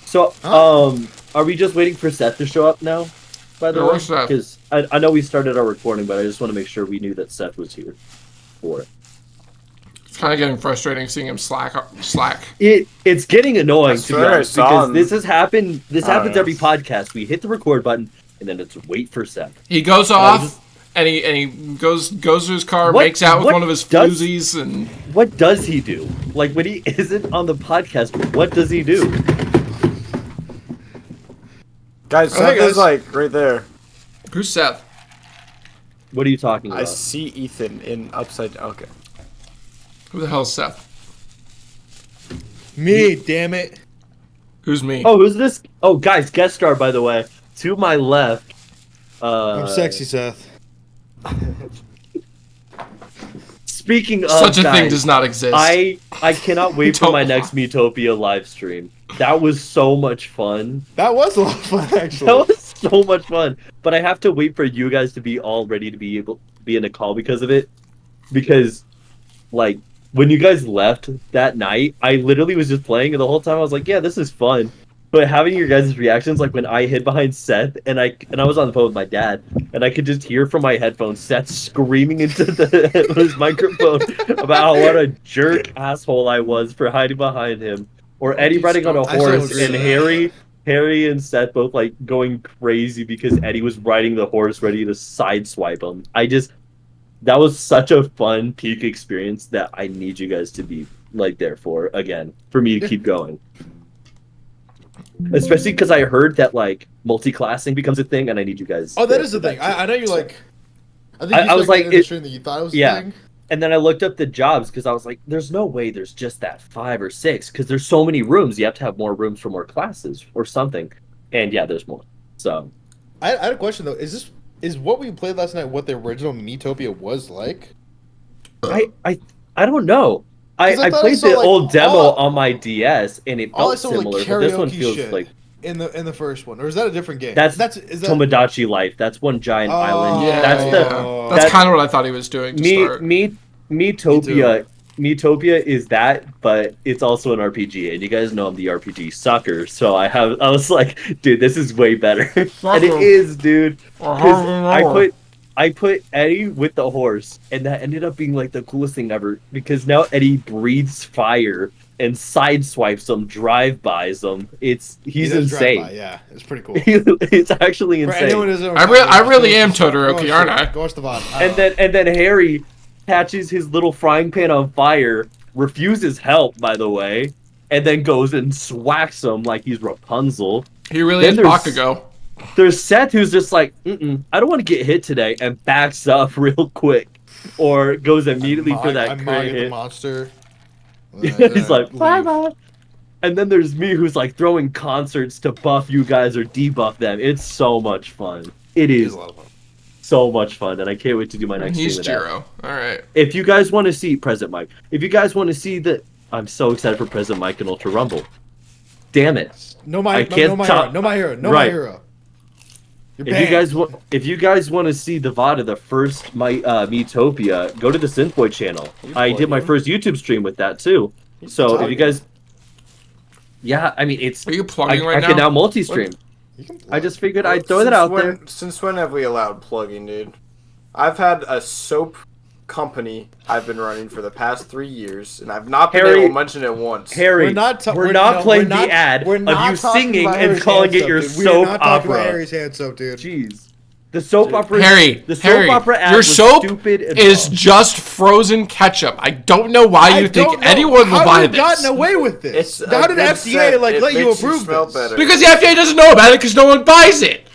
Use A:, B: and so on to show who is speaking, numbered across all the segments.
A: So, are we just waiting for Seth to show up now? By the way,
B: where's Seth?
A: because I know we started our recording, but I just want to make sure we knew that Seth was here for it.
B: It's kind of getting frustrating seeing him slack.
A: It's getting annoying
C: That's
A: to be
C: right,
A: honest
C: I saw
A: because
C: him.
A: this has happened. This happens
C: yeah.
A: every podcast. We hit the record button and then it's wait for Seth.
B: He goes off and he goes to his car, makes out with one of his floozies, and
A: what does he do? Like when he isn't on the podcast, what does he do?
C: Guys, Seth is like right there.
B: Who's Seth?
A: What are you talking about?
C: I see Ethan in upside down. Okay.
B: Who the hell's Seth?
D: Me, damn it.
B: Who's me?
A: Oh, who's this? Oh, guys, guest star, by the way. To my left.
D: I'm sexy, Seth.
A: Speaking of
B: Such a
A: guys,
B: thing does not exist.
A: I cannot wait for my next Metopia live stream. That was so much fun.
D: That was a lot of fun, actually.
A: That was so much fun. But I have to wait for you guys to be all ready to be able to be in a call because of it. Because, like, when you guys left that night, I literally was just playing, and the whole time I was like, yeah, this is fun. But having your guys' reactions, like when I hid behind Seth, and I was on the phone with my dad, and I could just hear from my headphones Seth screaming into his microphone about what a jerk asshole I was for hiding behind him. Or Eddie riding on a horse, and Harry and Seth both like going crazy because Eddie was riding the horse ready to sideswipe him. That was such a fun peak experience that I need you guys to be like there for again, for me to keep going. Especially because I heard that like multi-classing becomes a thing, and I need you guys.
D: Oh, that is the thing. I know you like.
A: I think I was like,
D: in the stream that you thought it was a thing.
A: And then I looked up the jobs because I was like, "There's no way there's just that 5 or 6 because there's so many rooms. You have to have more rooms for more classes or something." And yeah, there's more. So,
D: I had a question though. Is what we played last night what the original Metopia was like?
A: I don't know. I played the old demo on my DS and it felt similar, but this one feels like
D: in the first one, or is that a different game?
A: Is that Tomodachi Life. That's one giant island.
B: Yeah, that's kind of what I thought he was doing.
A: Metopia is that, but it's also an RPG, and you guys know I'm the RPG sucker, so I was like, dude, this is way better, and it is, dude. I put Eddie with the horse, and that ended up being like the coolest thing ever because now Eddie breathes fire and sideswipes them, drive-bys them. He's insane.
D: Yeah, it's pretty cool.
A: It's actually insane.
B: I really am Todoroki, aren't I?
D: Go watch the VOD.
A: And then Harry catches his little frying pan on fire, refuses help, by the way, and then goes and swacks him like he's Rapunzel.
B: He really is Bakugo.
A: There's Seth who's just like, I don't want to get hit today, and backs up real quick, or goes immediately for that crit hit.
D: The monster.
A: He's like, bye. And then there's me who's like throwing concerts to buff you guys or debuff them. It's so much fun. It is a lot of fun. So much fun, and I can't wait to do my next
B: He's
A: stream with
B: Jiro. All right.
A: If you guys want to see President Mike, if you guys want to see the, I'm so excited for President Mike and Ultra Rumble. Damn it!
D: No my hero.
A: If you guys want to see the VOD of the first Metopia, go to the Synthboy channel. I did my first YouTube stream with that too. So if you guys, yeah, I mean it's.
B: Are you plugging right now?
A: I can now multi-stream. I just figured I'd throw that out there.
C: Since when have we allowed plugging, dude? I've had a soap company I've been running for the past 3 years, and I've not been able to mention it once.
A: Harry, we're not playing the ad of you singing and calling it your soap opera. We're not talking about
D: Harry's hand soap, dude.
A: Jeez. The soap opera.
B: Harry,
A: the soap opera ad
B: your
A: was
B: soap
A: stupid and
B: is
A: dumb.
B: just frozen ketchup. I don't know why you think anyone will buy this.
D: How have you gotten away with this? How did FDA let you approve this?
C: Better.
B: Because the FDA doesn't know about it because no one buys it.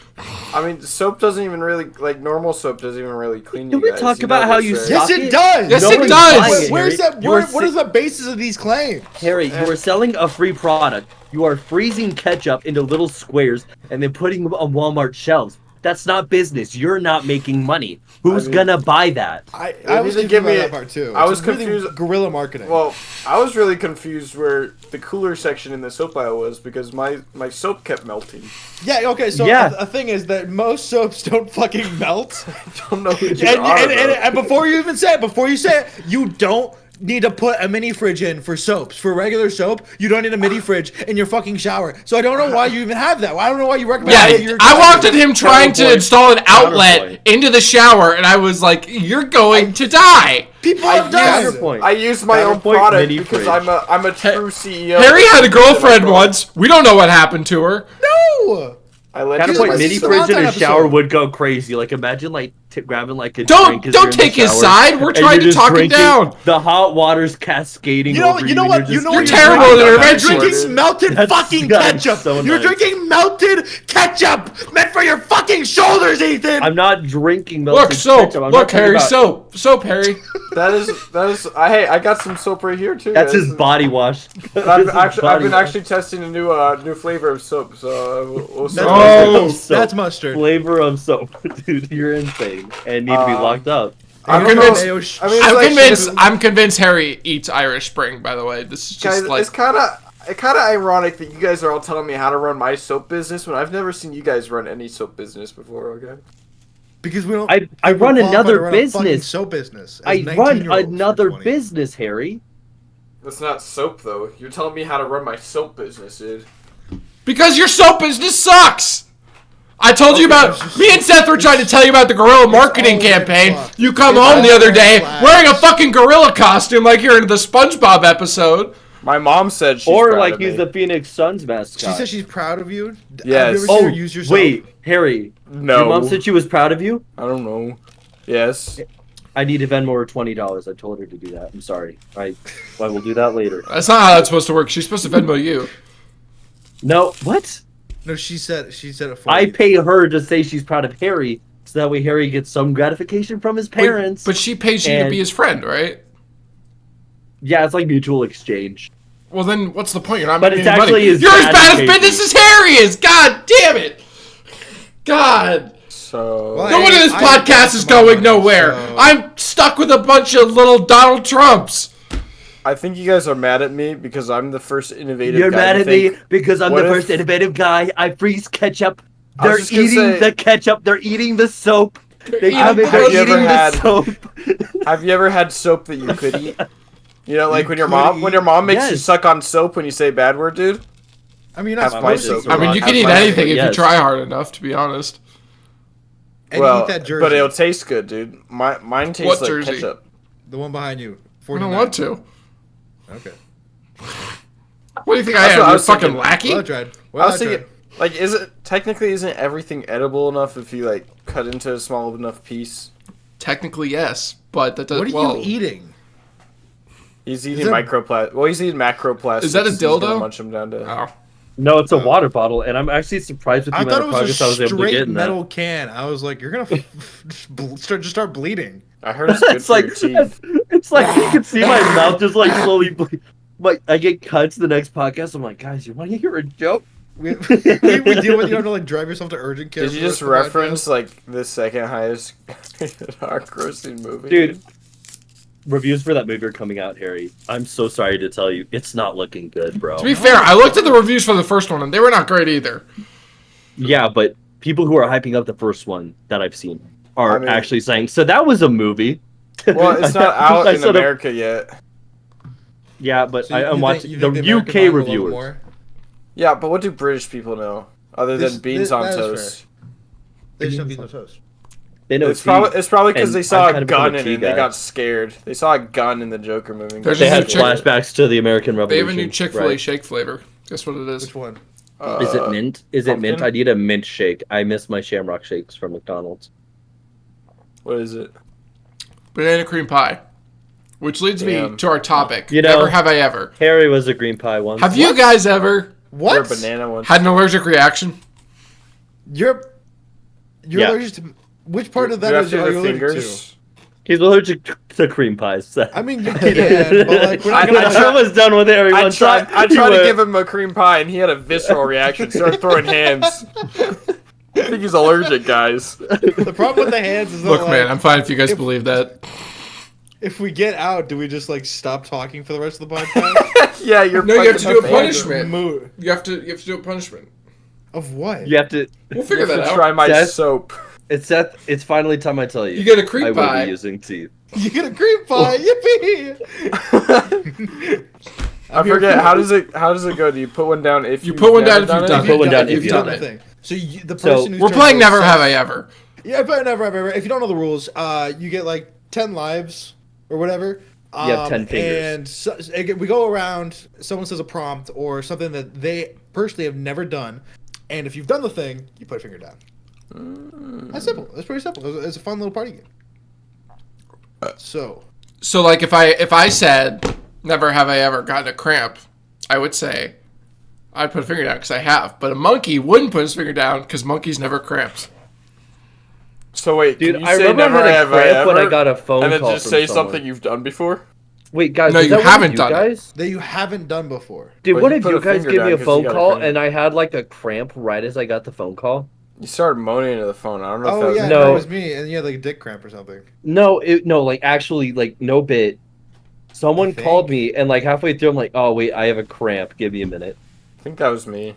C: I mean, soap doesn't even really, like, normal soap doesn't even really clean you guys.
A: Can we talk about how you
D: Yes, it does!
B: Yes, it does!
D: Where's that? What is the basis of these claims?
A: Harry, you are selling a free product. You are freezing ketchup into little squares and then putting them on Walmart shelves. That's not business. You're not making money. Who's gonna buy that?
D: I was confused about that part too.
C: I was confused.
D: Really guerrilla marketing.
C: Well, I was really confused where the cooler section in the soap aisle was because my soap kept melting.
D: Yeah. Okay. So the thing is that most soaps don't fucking melt.
C: I don't know who
D: and before you even say it, you don't need to put a mini fridge in for soaps. For regular soap, you don't need a mini fridge in your fucking shower. So I don't know why you even have that. I don't know why you recommend
B: Yeah,
D: it.
B: I walked at him trying to
A: Counterpoint.
B: install an outlet
A: Counterpoint.
B: into the shower, and I was like, "You're going to die."
D: People have done it.
A: Counterpoint.
C: I use my own
A: Counterpoint
C: product
A: mini
C: because
A: fridge.
C: I'm a true CEO.
B: Harry had a girlfriend once. We don't know what happened to her.
D: No.
C: I let
A: Counterpoint
C: my
A: mini
C: soap-
A: fridge in a
D: Episode.
A: shower would go crazy. Like imagine like grabbing like a
B: Don't
A: drink as you're in the
B: take his
A: shower,
B: side. We're
A: and
B: trying
A: you're
B: to
A: just
B: talk him
A: drinking,
B: down.
A: The hot water's cascading
D: You know,
A: over
D: you know
A: and
D: what?
A: you're
D: You know
A: just-
B: You're
D: what
B: terrible
D: drinking?
B: at
D: You're
B: intervention.
D: drinking melted
A: That's
D: fucking
A: gotta be
D: ketchup.
A: so
D: You're
A: nice.
D: drinking melted ketchup meant for your fucking shoulders, Ethan.
A: I'm not drinking melted
B: Look, soap.
A: ketchup. I'm not
B: Look,
A: talking
B: Harry,
A: about-
B: soap, Harry.
C: That is. Hey, I got some soap right here too.
A: That's
C: This
A: his
C: is-
A: body wash.
C: And I've
A: That's his body
C: been
A: wash.
C: actually testing a new flavor of soap. So we'll see.
D: That's
B: Oh,
A: Soap.
D: That's mustard.
A: Flavor of soap, dude. You're insane and need to be locked up.
C: I
B: I'm
C: don't know.
B: convinced-
D: Mayo sh-
C: I mean, it's
B: I'm
C: like-
B: convinced. I'm convinced Harry eats Irish Spring. By the way, this is
C: Guys,
B: just like
C: it's kind of ironic that you guys are all telling me how to run my soap business when I've never seen you guys run any soap business before. Okay.
D: because we don't.
A: I
D: we're
A: run
D: qualified
A: another
D: to run a fucking
A: business.
D: soap business. as
A: I run
D: 19-year-olds or
A: another
D: 20.
A: business, Harry.
C: That's not soap though. You're telling me how to run my soap business, dude.
B: because your soap business sucks. I told you about. Me and Seth were trying to tell you about the guerrilla marketing
D: all red
B: campaign.
D: flags.
B: You come
D: It's
B: home the
D: all
B: other
D: red
B: day
D: flags.
B: wearing a fucking gorilla costume like you're in the SpongeBob episode.
C: My mom said she's
A: Or
C: proud
A: like
C: of
A: he's
C: me.
A: the Phoenix Suns mascot.
D: She said she's proud of you.
C: Yes.
D: Have you ever seen
A: Oh,
D: her use your soap?
A: wait, Harry.
C: No.
A: Your mom said she was proud of you?
C: I don't know. Yes.
A: I need to Venmo her $20. I told her to do that. I'm sorry. I will do that later.
B: That's not how that's supposed to work. She's supposed to Venmo you.
A: No, what?
D: No, she said it for
A: I
D: you.
A: pay her to say she's proud of Harry, so that way Harry gets some gratification from his parents.
B: But she pays you to
A: and-
B: be his friend, right?
A: Yeah, it's like mutual exchange.
B: Well, then what's the point? You're not
A: But
B: making
A: it's
B: any money.
A: actually his
B: You're as
A: bad
B: bad as
A: behavior.
B: business as Harry is. God damn it. God.
C: So.
D: Well,
B: No wonder this
D: I
B: podcast is
D: got some
B: going
D: money,
B: nowhere.
D: so-
B: I'm stuck with a bunch of little Donald Trumps.
C: I think you guys are mad at me because I'm the first innovative
A: You're
C: guy
A: mad
C: to
A: at me
C: think-
A: because I'm
C: what
A: the
C: if-
A: first innovative guy. I freeze ketchup.
C: I was
A: They're
C: just gonna
A: eating
C: say-
A: the ketchup. They're eating the soap. They're
B: eating
A: eating
B: Have you
C: ever
A: the
C: had-
A: soap.
C: Have you ever had soap that you could eat? You know, like
D: You
C: when your
D: could
C: mom makes you
A: Yes.
C: suck on soap when you say a bad word, dude.
D: I mean, you're not
C: Have my
D: supposed to.
C: soap.
B: I mean, you
C: Have
B: can eat
C: my-
B: anything if you
A: yes.
B: try hard enough, to be honest.
D: And
C: Well,
D: eat that jersey.
C: but it'll taste good, dude. Mine tastes
B: What
C: like
B: jersey?
C: ketchup.
D: The one behind you.
B: I
D: 49.
B: don't want to.
D: Okay.
B: What do you think I
C: That's
B: am?
C: what I
B: You're
C: was
B: fucking
C: thinking.
B: lackey?
D: Well tried.
C: I
D: Well
C: was thinking,
D: tried.
C: like, isn't everything edible enough if you like cut into a small enough piece?
B: Technically, yes, but that doesn't.
D: What are you eating?
C: He's eating
D: that-
C: microplastic. Well, he's eating macroplastics.
B: Is that a
C: He's gonna
B: dildo?
C: Munch him down to.
B: Oh.
A: No, it's a water bottle, and I'm actually surprised with the
D: I
A: amount
D: thought
A: of
D: it
A: progress
D: was
A: I
D: a
A: was able to get
D: straight
A: in
D: metal can. I was like, you're gonna just start bleeding.
C: I heard it's good
A: It's
C: for
A: like
C: your teeth.
A: it's like you can see my mouth just like slowly. Like I get cuts the next podcast. I'm like, guys, you want to hear a joke?
D: We deal with you have to like drive yourself to urgent care.
C: Did
D: for
C: you
D: the
C: just
D: rest of the
C: reference like the second highest grossing movie?
A: Dude, reviews for that movie are coming out, Harry. I'm so sorry to tell you, it's not looking good, bro.
B: To be fair, I looked at the reviews for the first one, and they were not great either.
A: Yeah, but people who are hyping up the first one that I've seen are
C: I mean-
A: actually saying, so that was a movie.
C: Well, it's not out
A: I
C: in
A: sort of-
C: America yet.
A: Yeah, but
D: So you
A: I'm
D: think-
A: watching
D: you
A: the
D: think American
A: UK
D: vibe will love it
A: reviewers.
D: more?
C: Yeah, but what do British people know other
D: This-
C: than beans
D: this-
C: on
D: that is
C: toast?
D: They just don't eat no toast.
A: They know
C: It's probably because
A: and
C: they saw
A: I'm
C: a
A: kind of
C: gun
A: a
C: in
A: tea
C: it and they
A: guy.
C: got scared. They saw a gun in the Joker movie.
B: There's
A: They
B: a
A: had
B: new chick-
A: flashbacks to the American
B: They
A: Revolution.
B: have a new Chick-fil-A
A: right.
B: shake flavor. Guess what it is?
D: Which one?
A: Is it mint? Is it mint?
C: pumpkin?
A: I need a mint shake. I miss my Shamrock shakes from McDonald's.
C: What is it?
B: Banana cream pie. Which leads me
C: Damn.
B: to our topic.
A: You know-
B: Never have I ever.
A: Harry was a green pie once.
B: Have you guys ever
D: What?
C: They're banana ones.
B: had an allergic reaction?
D: You're
A: Yeah.
D: allergic to which part of that
C: Do you
D: is
C: have
D: are
C: to
D: you
C: do the
D: allergic
C: fingers?
A: He's allergic to cream pies. So.
D: to? I mean, you can, but like, we're not
A: When
D: gonna.
A: I was done with Harry
C: I
A: one
C: tried.
A: time.
C: I
A: he
C: tried to
A: went-
C: give him a cream pie, and he had a visceral reaction. Started throwing hands. I think he's allergic, guys.
D: The problem with the hands is that
B: Look,
D: like,
B: man, I'm fine if you guys believe that.
D: if we get out, do we just like stop talking for the rest of the podcast?
C: Yeah, you're.
B: No, you have to
C: fucking
B: do a
C: up
B: punishment.
D: Mood.
B: You have to do a punishment.
D: Of what?
A: You have to.
B: We'll
C: You
B: figure
C: have
B: that
C: to
B: out.
C: try my
A: Seth?
C: soap.
A: It's Seth. It's finally time I tell you.
B: You get a cream
A: I will
B: pie.
A: be using teeth.
D: You get a cream pie. Yippee!
C: I forget how does it go? Do you put one down if
B: You put one down if
C: never
B: you've done
C: it?
B: it.
A: Put one down if
D: you've
A: you've
D: done
A: done
D: the
A: it.
D: thing. So the person who's
B: We're
D: turn
B: playing
D: goes
B: Never
D: Seth.
B: Have I Ever.
D: Yeah, but never have I ever. If you don't know the rules, you get like 10 lives or whatever.
A: You have 10 fingers.
D: And we go around. Someone says a prompt or something that they personally have never done, and if you've done the thing, you put a finger down. That's simple. That's pretty simple. It's a fun little party game. So
B: like if I said never have I ever gotten a cramp, I would say I'd put a finger down because I have. But a monkey wouldn't put his finger down because monkeys never cramps.
C: So wait,
A: Dude,
C: can you
A: I
C: say
A: remember
C: never
A: I had a
C: have I
A: cramp when I
C: ever,
A: got a phone
C: and then
A: call
C: just
A: from
C: say
A: someone.
C: something you've done before?
A: Wait, guys,
B: No,
A: is
B: you
A: that one of
B: haven't
A: you
B: done it.
A: guys?
D: that you haven't done before.
A: Dude,
C: But
A: what
C: you
A: if
C: put
A: you
C: a
A: guys
C: finger
A: give me
C: down
A: a
C: 'cause
A: phone
C: you got a
A: call
C: finger.
A: and I had like a cramp right as I got the phone call?
C: You started moaning into the phone. I don't know if that
D: Oh
C: was
D: yeah,
A: No.
D: it was me, and you had like a dick cramp or something.
A: No, like actually, like no bit. Someone
D: You think?
A: called me and like halfway through, I'm like, oh wait, I have a cramp. Give me a minute.
C: I think that was me.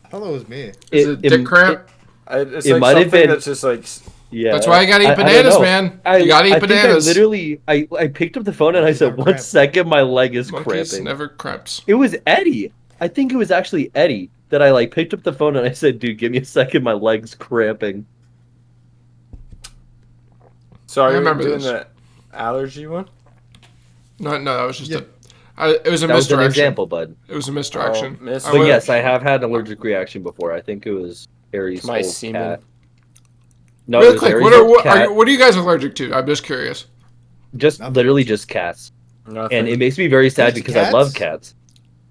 D: I thought that was me.
B: Is it dick cramp?
C: It's
A: It
C: like
A: might have
C: something
A: been-
C: that's just like
A: Yeah,
B: That's why you gotta eat
A: I don't
B: bananas,
A: know.
B: man. You gotta eat bananas.
A: Think I literally, I picked up the phone and I
D: Monkeys
A: said,
D: never
A: 1
D: cramp.
A: second, my leg is
B: Monkeys
A: cramping.
B: never cramps.
A: It was Eddie. I think it was actually Eddie that I like picked up the phone and I said, dude, give me a second, my leg's cramping.
C: So are
B: I
C: you
B: remember
C: doing
B: this.
C: the allergy one?
B: No, that was just
D: Yeah.
B: it was a
A: That was an
B: misdirection.
A: example, bud.
B: It was a misdirection.
C: Oh, miss-
B: I
A: But
B: went-
A: yes, I have had an allergic reaction before. I think it was Harry's
C: My
A: old
C: semen.
A: cat. No, it
B: Real
A: was
B: quick,
A: Harry's
B: what are
A: old cat.
B: what are you guys allergic to? I'm just curious.
A: Just
D: Nothing.
A: literally just cats.
C: Nothing.
A: And it makes me very sad
D: Just
A: because I love cats.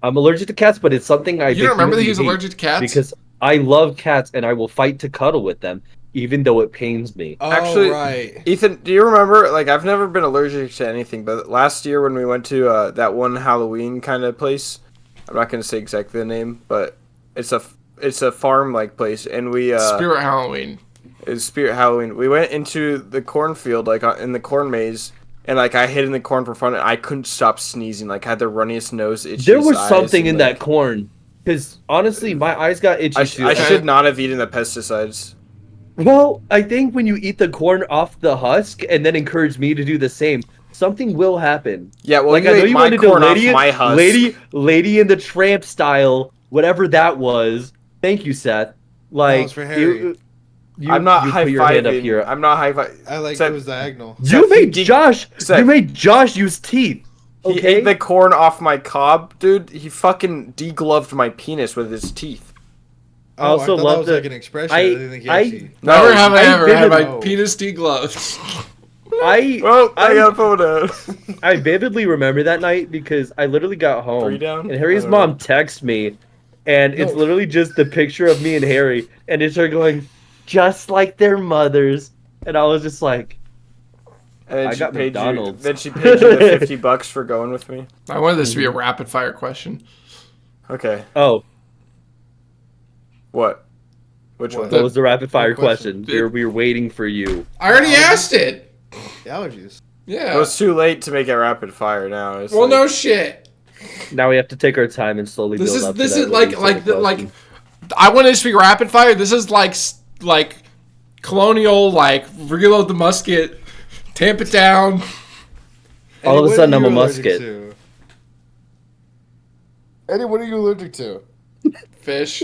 A: I'm allergic to cats, but it's something I
B: You don't remember that he was
A: vehemently hate
B: allergic to cats?
A: because I love cats and I will fight to cuddle with them, even though it pains me.
D: Oh,
C: Actually-
D: right.
C: Ethan, do you remember? Like, I've never been allergic to anything, but last year when we went to that one Halloween kind of place, I'm not gonna say exactly the name, but it's a farm like place, and we
B: Spirit Halloween.
C: it's Spirit Halloween. We went into the cornfield, like in the corn maze, and like I hid in the corn for fun, and I couldn't stop sneezing. Like I had the runniest nose, itchiest
A: There was
C: eyes,
A: something
C: and,
A: in
C: like,
A: that corn. Because honestly, my eyes got itchy
C: I
A: too.
C: should not have eaten the pesticides.
A: Well, I think when you eat the corn off the husk and then encourage me to do the same, something will happen.
C: Yeah, well,
A: Like
C: you
A: I know
C: ate
A: you
C: my
A: wanted to
C: corn off
A: lady,
C: my husk.
A: lady in the tramp style, whatever that was. Thank you, Seth. Like
D: was for Harry.
C: I'm not
A: you
C: high
A: put your hand up
C: fiving.
A: here.
C: I'm not high five.
D: I like
C: Seth-
D: it was diagonal.
A: You
C: Seth,
A: made
C: he-
A: Josh.
C: Seth.
A: You made Josh use teeth.
C: He
A: Okay.
C: ate the corn off my cob, dude. He fucking degloved my penis with his teeth.
A: I also
D: I thought
A: love
D: that was
A: the-
D: like an expression. I didn't think he actually.
B: Never have I
A: I
B: ever had my
D: vividly-
B: penis degloved.
A: I
C: I got a photo.
A: I vividly remember that night because I literally got home
C: 3 down?
A: and Harry's
C: I don't know.
A: mom texted me, and it's
D: No.
A: literally just the picture of me and Harry, and it's her going, just like their mothers, and I was just like,
C: And then
A: I
C: she
A: got
C: paid
A: McDonald's.
C: You, then she paid you the $50 for going with me.
B: I wanted this to be a rapid fire question.
C: Okay.
A: oh,
C: What? Which
D: What?
C: one?
A: that was the rapid fire
D: Good question.
A: question. We were waiting for you.
B: I already asked it.
D: The allergies.
B: Yeah.
C: It was too late to make it rapid fire now. It's
B: Well,
C: like-
B: no shit.
A: Now we have to take our time and slowly
B: This
A: build
B: is
A: up.
B: this
A: to
B: is
A: that
B: like
A: really
B: like
A: simple
B: the, like.
A: question.
B: I wanted this to be rapid fire. This is like colonial, like reload the musket, tamp it down.
A: All of a
D: Eddie,
A: sudden,
D: what
A: I'm
D: are
A: a
D: you allergic
A: musket.
D: to? Eddie, what are you allergic to?
B: Fish.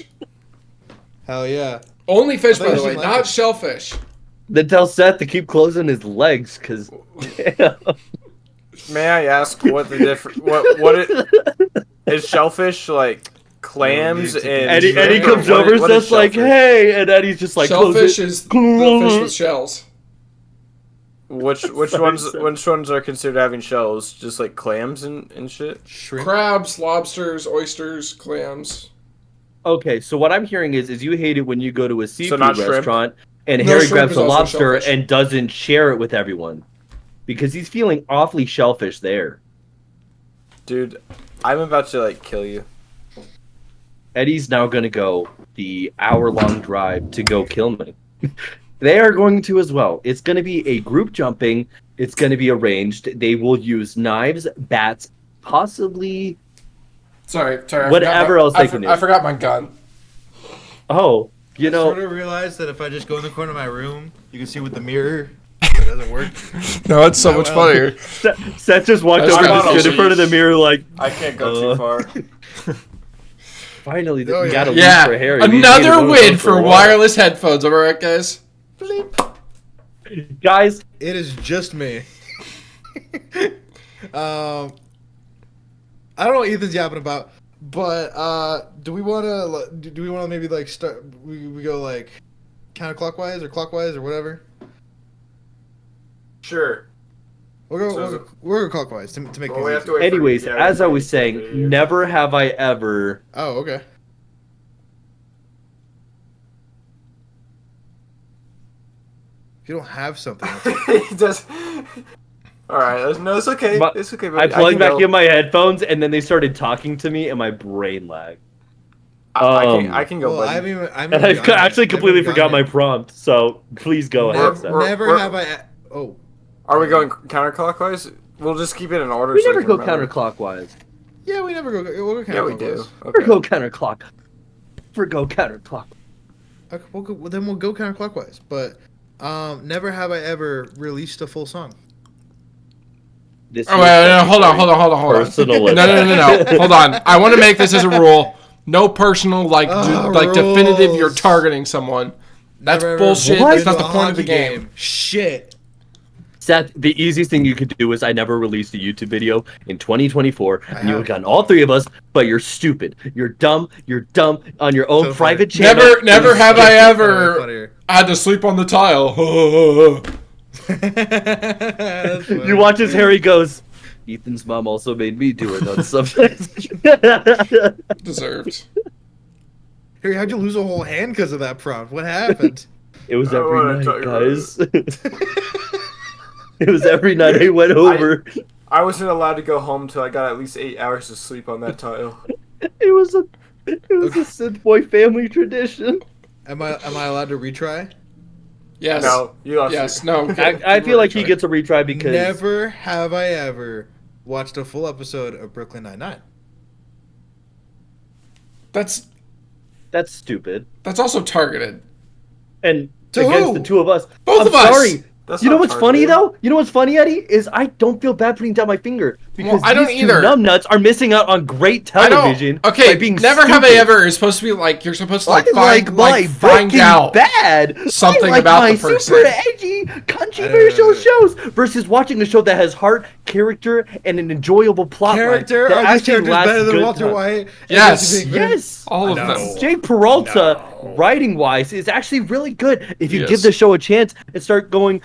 D: Hell yeah.
B: Only fish,
D: I
B: by
D: thought
B: the
D: you
B: way,
D: said
B: not
D: like
B: shellfish.
A: Then tell Seth to keep closing his legs, because.
C: May I ask what the different what it is? Shellfish like clams and
A: Eddie
C: shrimp, or
A: comes
C: what
A: over,
C: is- what is
A: Seth's like,
C: shellfish?
A: hey, and Eddie's just like, close
B: Shellfish
A: it.
B: is the fish with shells.
C: Which
A: Sorry, Seth.
C: which ones are considered having shells? Just like clams and shit.
D: Shrimp.
B: Crabs, lobsters, oysters, clams.
A: Okay, so what I'm hearing is you hate it when you go to a seafood
C: not shrimp?
A: restaurant and
B: No,
A: Harry
B: shrimp
A: grabs
B: is
A: a
B: also
A: lobster
B: shellfish.
A: and doesn't share it with everyone because he's feeling awfully shellfish there.
C: Dude, I'm about to like kill you.
A: Eddie's now going to go the hour-long drive to go kill me. They are going to as well. It's going to be a group jumping. It's going to be arranged. They will use knives, bats, possibly.
B: Sorry. I
A: Whatever
B: forgot
A: else they can do.
B: I forgot my gun.
A: Oh, you
D: I sort
A: know,
D: of realized that if I just go in the corner of my room, you can see with the mirror It doesn't work.
B: No, it's so much funnier.
A: Seth just walked
B: That's
A: over
B: good.
A: and stood in front of the mirror like,
C: I can't go too far.
A: finally,
D: Oh,
A: we
D: yeah.
A: got a
B: Yeah,
A: win for Harry. We needed
B: another
A: one of
B: win
A: those
B: for
A: a while.
B: wireless headphones. Am I right, guys?
A: Guys,
D: It is just me. I don't know what Ethan's yapping about, but do we want to maybe like start? We go like counterclockwise or clockwise or whatever.
C: Sure.
D: We'll go clockwise to make
C: Well,
D: things
C: we have
D: easy.
C: to wait.
A: anyways,
C: Yeah,
A: as I was
C: for
A: saying,
C: you.
A: never have I ever.
D: Oh, okay. If you don't have something,
C: He does. All right. No, it's okay.
A: But
C: It's okay.
A: I
C: Buddy.
A: plugged
C: can
A: back
C: go.
A: in my headphones, and then they started talking to me, and my brain lagged.
C: I can go.
D: well,
C: buddy.
D: I haven't
A: And I actually completely forgot my prompt, so please go ahead, Seth.
D: Never have I. Oh,
C: Are we going counterclockwise? We'll just keep it in order.
A: We
C: so I
A: never
C: can
A: go
C: remember.
A: counterclockwise.
D: yeah, we never go. We'll go
C: Yeah, we do.
D: counterclockwise.
A: Never
C: Okay.
A: go counterclock. Never go counterclock.
D: Okay, well, then we'll go counterclockwise. But never have I ever released a full song.
A: This
B: Oh,
A: is
B: wait, no,
A: such a
B: hold on,
A: very
B: hold on.
A: Personal.
B: No. Hold on. I want to make this as a rule. No personal, like definitive. You're
D: rules.
B: targeting someone. That's
D: Never ever
B: bullshit.
A: What?
B: That's not the
D: a
B: point of the
D: hockey
B: game.
D: Shit.
A: Seth, the easiest thing you could do is I never released a YouTube video in 2024, and you
D: have.
A: would have gotten all three of us, but you're stupid. You're dumb on your own
D: So
A: private
D: funny.
A: channel.
B: Never have I ever
D: Funnier.
B: had to sleep on the tile.
D: That's funny.
A: You watch as Harry goes, Ethan's mom also made me do it on sometimes.
B: Deserved.
D: Harry, how'd you lose a whole hand because of that prompt? What happened?
A: It was
C: I don't wanna
A: every
C: talk
A: night,
C: about
A: guys. It was every night I went over.
C: I wasn't allowed to go home till I got at least 8 hours of sleep on that tile.
A: It was a Synth Boy family tradition.
D: Am I allowed to retry?
B: Yes.
C: No, you lost.
B: Yes.
C: your-
B: No.
A: I feel like he gets a retry because
D: Never have I ever watched a full episode of Brooklyn Nine-Nine.
B: That's
A: stupid.
B: also targeted.
A: And
D: To
A: against
D: who?
A: the two of us.
B: Both
A: I'm
B: of us.
A: sorry.
C: That's
A: You know
C: not
A: what's funny
C: targeted.
A: though? You know what's funny, Eddie? Is I don't feel bad putting down my finger because
B: I don't
A: these
B: either.
A: two numbnuts are missing out on great
B: I
A: television.
B: don't. Okay.
A: by being
B: Never have I
A: stupid.
B: ever is supposed to be like you're supposed to
A: I
B: like
A: like
B: find
A: Breaking
B: out
A: Bad.
B: something
A: I like
B: about
A: my
B: the person.
A: super edgy, controversial shows versus watching a show that has heart, character, and an enjoyable plot.
D: Character?
A: that
D: Are these
A: actually
D: characters
A: lasts
D: better than
A: good
D: Walter
A: time.
D: White?
B: Yes.
A: Yes.
B: all of
D: No.
B: them.
A: Jake Peralta, writing wise, is actually really good. If you
B: Yes.
A: give the show a chance and start going,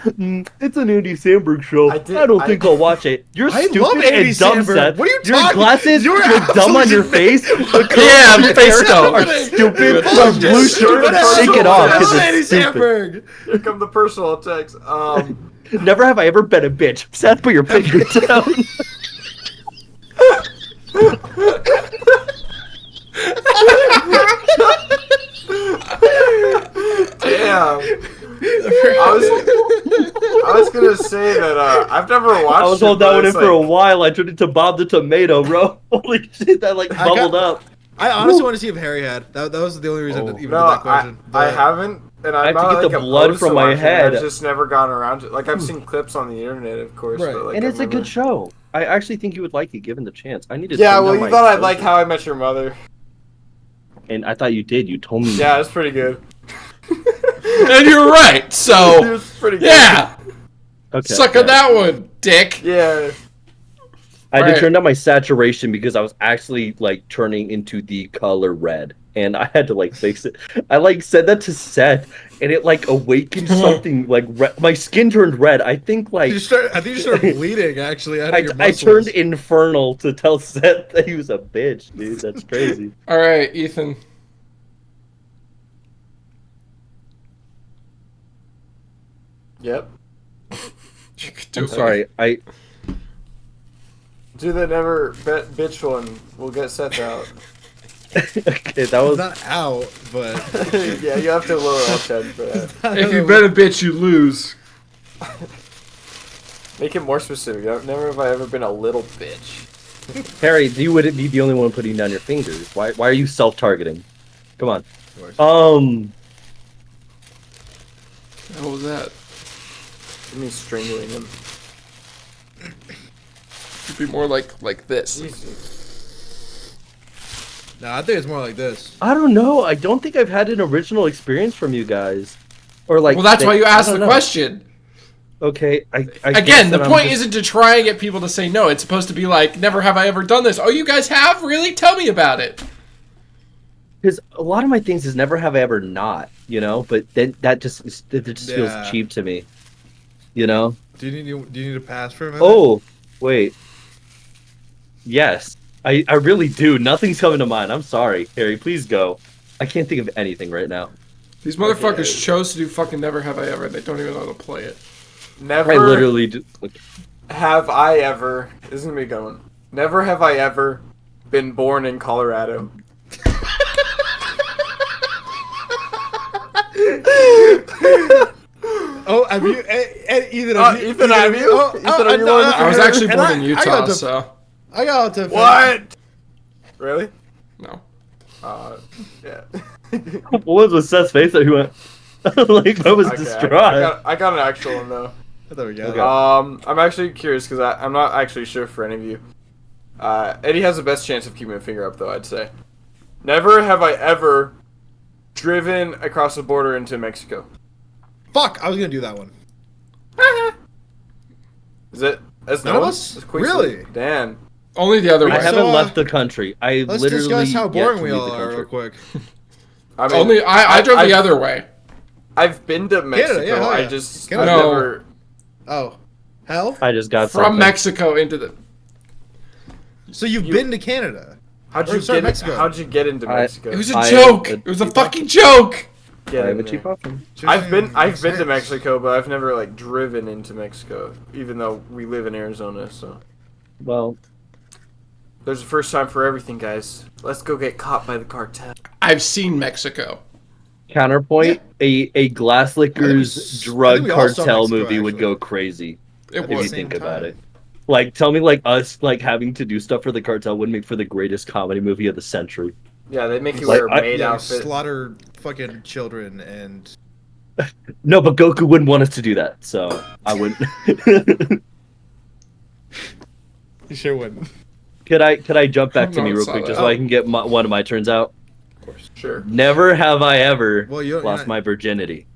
A: it's an Andy Samberg show. I, don't think I'll watch it. You're
D: I
A: stupid
D: love Andy
A: and dumb,
D: Samberg.
A: Seth.
D: What are you
A: Your
D: talking-
A: glasses
D: You're
A: with dumb on your face. The curls
B: Yeah,
A: on your
B: face
A: hair
B: stone.
A: are stupid.
B: Bullshit.
A: The blue shirt,
C: Stupid
A: take it off
C: asshole.
A: because
D: Andy
A: it's stupid.
D: Samberg.
C: Here come the personal attacks.
A: Never have I ever been a bitch. Seth, put your finger down.
C: Damn. I was gonna say that I've never watched.
A: I was
C: it,
A: holding
C: but
A: that one in
C: it's
A: for a
C: like-
A: while. I turned into Bob the Tomato, bro. Holy shit, that like
D: I got-
A: bubbled up.
D: I honestly want to see if Harry had. That was the only reason to even
C: No,
D: did that question.
C: I
D: but-
C: haven't, and
A: I
C: I'm
A: have to
C: not
A: get
C: like
A: the
C: opposed
A: blood
C: to
A: from my
C: watching it.
A: head.
C: I've just never gotten around to. Like I've seen clips on the internet, of course,
D: Right.
C: but like
A: And
C: I've
A: it's a
C: never-
A: good show. I actually think you would like it given the chance. I need to.
C: Yeah,
A: turn
C: well,
A: down
C: you
A: my
C: thought I'd like
A: exposure.
C: How I Met Your Mother.
A: And I thought you did. You told me.
C: Yeah, it's pretty good.
B: And you're right. So
C: It's pretty good.
B: yeah,
A: Okay.
B: suck on that one, dick.
C: Yeah.
A: I had
B: Right.
A: to turn down my saturation because I was actually like turning into the color red, and I had to like fix it. I like said that to Seth, and it like awakened something like my skin turned red. I think like
D: I think you started bleeding actually out of your
A: I
D: muscles.
A: turned infernal to tell Seth that he was a bitch, dude. That's crazy.
B: All right, Ethan.
C: Yep.
B: You could do
A: I'm
B: it.
A: sorry. I
C: Do the never bet bitch one. We'll get Seth out.
A: okay. That
D: It's
A: was
D: not out, but
C: Yeah, you have to lower all chat for that.
B: If you bet a bitch, you lose.
C: Make it more specific. Never have I ever been a little bitch.
A: Harry. You wouldn't be the only one putting down your fingers. Why are you self-targeting? Come on.
B: What was that?
C: It means strangling him.
B: It'd be more like this.
D: No, I think it's more like this.
A: I don't know. I don't think I've had an original experience from you guys. Or like.
B: Well, that's why you
A: I
B: asked
A: don't
B: the
A: know.
B: question.
A: Okay. I
B: Again,
A: guess
B: the
A: that I'm
B: point
A: just-
B: isn't to try and get people to say no. It's supposed to be like, never have I ever done this. Oh, you guys have? Really? Tell me about it.
A: Because a lot of my things is never have I ever not, you know. But then it just feels
D: Yeah.
A: cheap to me, you know.
D: Do you need a pass for a minute?
A: Oh, wait. Yes, I really do. Nothing's coming to mind. I'm sorry, Harry. Please go. I can't think of anything right now.
B: These motherfuckers chose to do fucking never have I ever. And they don't even know how to play it.
C: Never
A: I literally do.
C: have I ever. This is gonna be going. Never have I ever been born in Colorado.
D: Oh, have you? Ethan,
C: Ethan, have you? Ethan, are you
D: no,
C: on the
B: I was actually
D: and
B: born in
D: I
B: Utah,
D: got to-
B: so
D: I got to.
C: What? Really?
B: no.
C: Yeah.
A: What was with Seth's face that he went? Like I was
C: Okay,
A: distraught.
C: I got an actual one though.
D: There we go.
A: Okay.
C: I'm actually curious because I'm not actually sure for any of you. Eddie has the best chance of keeping a finger up though, I'd say. Never have I ever driven across the border into Mexico.
D: Fuck, I was gonna do that one.
C: Is it? That's
D: None of us?
C: That's quick
D: Really?
C: sleep. Dan.
B: Only the other
A: I
B: way.
A: haven't
D: So,
A: left the country. I
D: Let's
A: literally
D: discuss how
A: yet
D: boring
A: to
D: we
A: leave
D: all
A: the
D: are,
A: country.
D: real quick.
C: I mean,
B: Only I drove
C: I've-
B: the other way.
C: I've been to Mexico.
D: yeah, hell
C: I
D: yeah.
C: just
D: Canada.
C: I've
B: No.
C: never.
D: Oh, hell.
A: I just got
B: From
A: something.
B: Mexico into the.
D: So you've been to Canada?
C: How'd
D: Or,
C: you
D: sorry,
C: get?
D: Mexico.
C: How'd you get into Mexico?
B: It was a
A: I-
B: joke.
A: it-
B: It was a fucking joke.
C: Get
A: I
C: in
A: have a
C: there.
A: cheap option.
C: I've been
D: Makes
C: to
D: sense.
C: Mexico, but I've never like driven into Mexico, even though we live in Arizona. So
A: Well,
C: there's a first time for everything, guys. Let's go get caught by the cartel.
B: I've seen Mexico.
A: counterpoint: a Glass Lickers
D: I
A: drug
D: think we all saw
A: cartel
D: Mexico,
A: movie would
D: actually.
A: go crazy
B: It
A: if you
B: was.
A: think
D: Same
A: about
D: time.
A: it. Like, tell me, like us, like having to do stuff for the cartel would make for the greatest comedy movie of the century.
C: Yeah, they make you
A: Like,
C: wear a
A: I-
C: maid
D: Yeah,
C: outfit.
D: slaughter fucking children and.
A: No, but Goku wouldn't want us to do that, so I wouldn't.
D: You sure wouldn't.
A: Could I jump back
B: I'm
A: to me
B: not
A: real
B: saw
A: quick,
B: that.
A: just so I can get one of my turns out?
C: Sure.
A: Never have I ever
D: Well, you're
A: lost
D: not-
A: my virginity.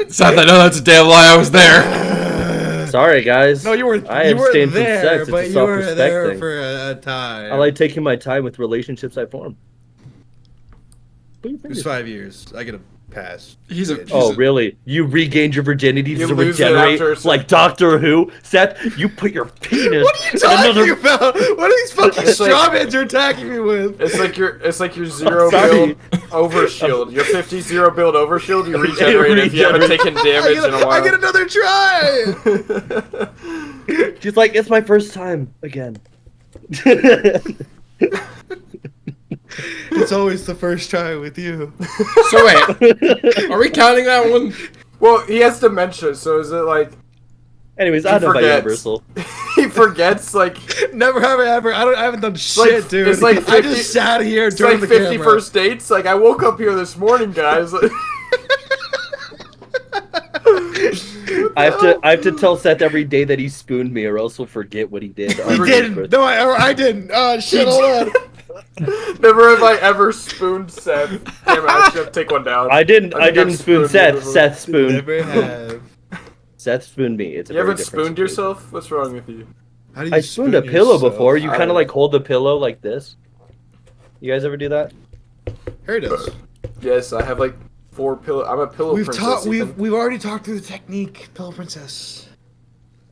B: Seth, I know that's a damn lie. I was there.
A: Sorry, guys.
D: No, you weren't.
A: I
D: you weren't
A: abstained from
D: there,
A: sex. It's
D: but
A: a
D: you were
A: self-respect
D: there
A: thing.
D: for a time.
A: I like taking my time with relationships I form.
D: It was 5 years. I get a pass.
B: He's a.
D: Bitch.
A: Oh, really? You regained your virginity
C: You
A: to
C: lose it
A: regenerate
C: after a certain-
A: like Doctor Who? Seth, you put your penis
D: What are you
A: in
D: talking
A: another...
D: about? What are these fucking
C: It's like-
D: straw men you're attacking me with?
C: It's like your zero
A: sorry.
C: build overshield. Your 50 zero build overshield. You regenerate if you haven't taken damage in a while.
D: I get another try.
A: She's like, it's my first time again.
D: It's always the first try with you.
B: So wait, are we counting that one?
C: Well, he has dementia, so is it like
A: Anyways,
C: He
A: I know about
C: forgets.
A: Universal.
C: he forgets like
D: Never have I ever. I haven't done shit,
C: like-
D: dude.
C: it's like
D: I
C: 50
D: just sat here
C: it's
D: during
C: like
D: the
C: 50
D: camera.
C: first dates? Like I woke up here this morning, guys.
A: I have to tell Seth every day that he spooned me, or else he'll forget what he did. on
D: He
A: his
D: didn't.
A: birthday.
D: No, I didn't. Oh shit! Hold on.
C: Never have I ever spooned Seth. Damn it, I should take one down.
A: I didn't
C: I think I've
A: spoon
C: spooned
A: Seth.
C: you before.
A: Seth spooned.
D: Never have.
A: Seth spooned me. It's a
C: You
A: very
C: haven't
A: different
C: spooned
A: situation.
C: yourself? What's wrong with you?
D: How do you
A: I spooned a
D: spoon
A: pillow
D: yourself?
A: before. You
C: I
A: kind of
C: don't
A: like
C: know.
A: hold the pillow like this. You guys ever do that?
D: Harry does.
C: Yes, I have like 4 pillow. I'm a pillow
D: We've
C: princess.
D: taught.
C: Ethan.
D: We've already talked through the technique, Pillow Princess.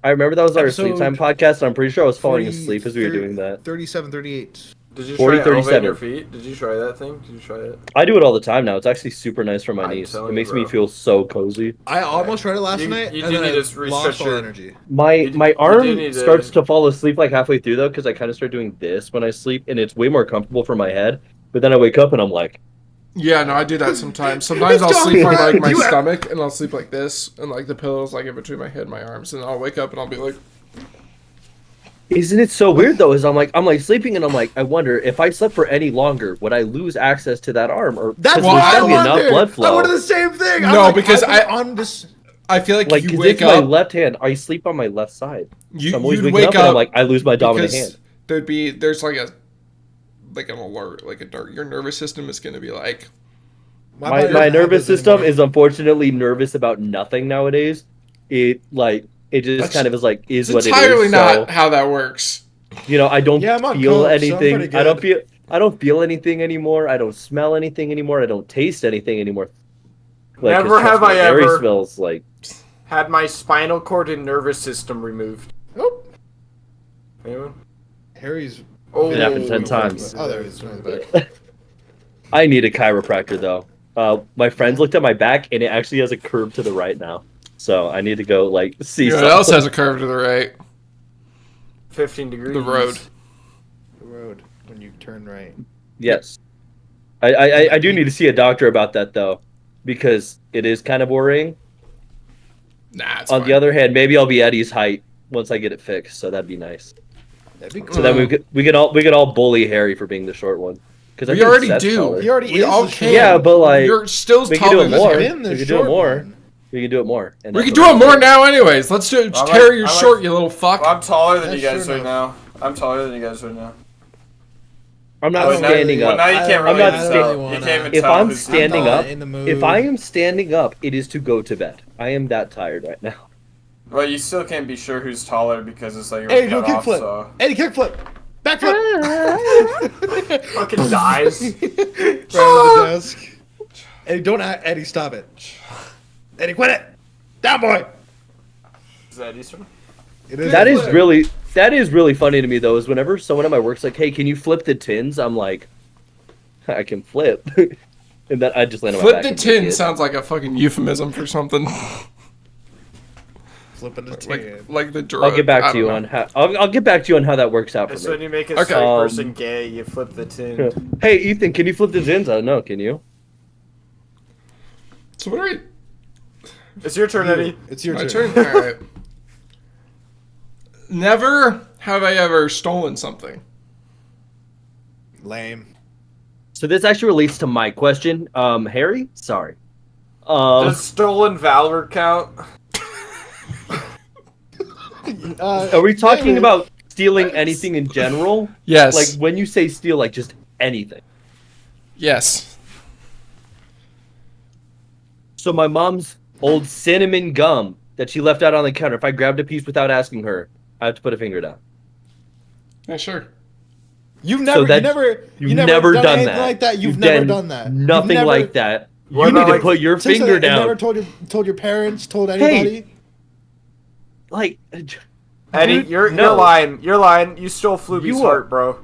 A: I remember that was our sleep
D: Episode
A: time podcast. And I'm pretty sure I was falling
D: 40,
A: asleep as we were doing that.
D: 37, 38.
C: Did you
A: 40,
C: try elevating
A: 37.
C: your feet? Did you try that thing? Did you try it?
A: I do it all the time now. It's actually super nice for my
C: I'm
A: knees.
C: telling
A: It
C: you,
A: makes me
C: bro.
A: feel so cozy.
D: I almost tried it last
C: You-
D: night.
C: you
D: and
C: do
D: then
C: need
D: I
C: to reset
D: lost all
C: your-
D: energy.
A: My
C: You do
A: arm
C: need to-
A: starts to fall asleep like halfway through though, because I kind of start doing this when I sleep, and it's way more comfortable for my head. But then I wake up and I'm like,
B: Yeah, no, I do that sometimes. Sometimes I'll
D: Don't
B: sleep on like my
D: you-
B: stomach, and I'll sleep like this, and like the pillow's like in between my head and my arms, and I'll wake up and I'll be like,
A: Isn't it so weird though? Is I'm like sleeping and I'm like, I wonder if I slept for any longer, would I lose access to that arm? Or
D: That's
A: because
D: what
A: there's
D: I
A: gotta be enough
D: wonder.
A: blood
D: I
A: flow.
D: wanted the same thing.
B: No,
D: I'm like,
B: because
D: I've been on this.
B: I feel like,
A: Like,
B: you
A: 'cause
B: wake
A: it's my
B: up.
A: left hand. I sleep on my left side. So I'm always
B: You'd
A: waking
B: wake
A: up and I'm
B: up
A: like, I lose my dominant
B: because
A: hand.
B: there's like an alert, like your nervous system is going to be like,
A: My
D: body doesn't have
A: nervous
D: this
A: system
D: anymore.
A: is unfortunately nervous about nothing nowadays. It just
B: That's-
A: kind of is like is
B: it's
A: what it
B: entirely
A: is.
B: not
A: So
B: how that works.
A: I don't
D: Yeah, I'm on
A: feel
D: coke, so I'm
A: anything.
D: pretty
A: I don't
D: good.
A: feel anything anymore. I don't smell anything anymore. I don't taste anything anymore. Like, 'cause
C: Never
A: trust
C: have
A: me,
C: I
A: Harry
C: ever
A: smells like
C: had my spinal cord and nervous system removed.
D: Nope.
C: Anyone?
D: Harry's.
C: Oh,
A: It happened 10 times.
D: Oh, there it is.
A: I need a chiropractor though. My friends looked at my back and it actually has a curve to the right now. So I need to go like see
B: You know what
A: something.
B: else has a curve to the right?
C: 15 degrees.
B: The road.
D: The road when you turn right.
A: Yes. I do need to see a doctor about that though, because it is kind of worrying.
B: Nah, it's
A: On
B: fine.
A: the other hand, maybe I'll be Eddie's height once I get it fixed, so that'd be nice.
D: That'd be cool.
A: So then we could all bully Harry for being the short one. Because
B: We already do.
D: He already
B: We
D: is.
B: all
D: the
B: can.
D: short
A: Yeah,
D: one.
A: but like
B: You're still
A: we can do
B: taller
A: it
B: than
A: more.
B: him.
D: Been the
A: We can do it
D: short
A: more.
D: one.
A: We can do it more. And
B: We
A: that's
B: can do
A: what
B: it
A: I'm
B: more
A: saying.
B: now, anyways. Let's do it.
C: I like-
B: Terry, you're
C: I like-
B: short, you little fuck.
C: I'm taller than
D: That's
C: you guys
D: sure
C: right
D: enough.
C: now. I'm taller than you guys right now.
A: I'm not
C: Well, now-
A: standing
C: well,
A: up.
C: now you can't
A: I'm
C: really
A: not
C: tell.
A: sta-
C: You can't even
A: If
C: tell
A: I'm
C: who's
A: standing
C: taller.
A: up,
D: in the mood.
A: if I am standing up, it is to go to bed. I am that tired right now.
C: Well, you still can't be sure who's taller because it's like you're
D: Eddie, do a
C: cut off,
D: kickflip.
C: so
D: Eddie, kickflip. Backflip.
C: fucking dies.
D: Right on the desk. Eddie, don't Eddie, stop it. Eddie, quit it. Down, boy.
C: Is that Eastern?
D: It is.
A: That is really funny to me though. Is whenever someone at my work's like, "Hey, can you flip the tins?" I'm like, "I can flip," and then I just land on my
B: Flip
A: back.
B: the
A: and
B: tin
A: take it.
B: sounds like a fucking euphemism for something.
D: flipping the
B: like
D: tin.
B: like the drug.
A: I'll get back
B: I
A: to you
B: don't
A: on
B: know.
A: how. I'll get back to you on how that works out
C: It's
A: for
C: when
A: me.
C: you make a
B: Okay.
C: certain person gay, you flip the tin.
A: Hey, Ethan, can you flip the tins? I don't know. Can you?
B: So what are we?
C: It's your turn, Eddie.
D: It's your
B: My
D: turn.
B: turn. All right. Never have I ever stolen something.
D: Lame.
A: So this actually relates to my question. Harry, sorry.
C: Does stolen valor count?
A: Are we talking about stealing anything in general?
B: Yes.
A: Like when you say steal, like just anything.
B: Yes.
A: So my mom's old cinnamon gum that she left out on the counter. If I grabbed a piece without asking her, I have to put a finger down.
B: Yeah, sure.
D: You've never,
A: You've never done
D: anything
A: that.
D: like that. You've never done that.
A: Nothing
D: You've never,
A: like that.
C: What
A: You need
C: about,
A: to
C: like,
A: put your
D: Seriously,
A: finger
D: you Never
A: down.
D: told your parents, told anybody.
A: Like,
C: Eddie,
A: dude,
C: you're
A: no.
C: lying. You're lying. You stole Fluby's
A: You
C: heart,
A: are-
C: bro.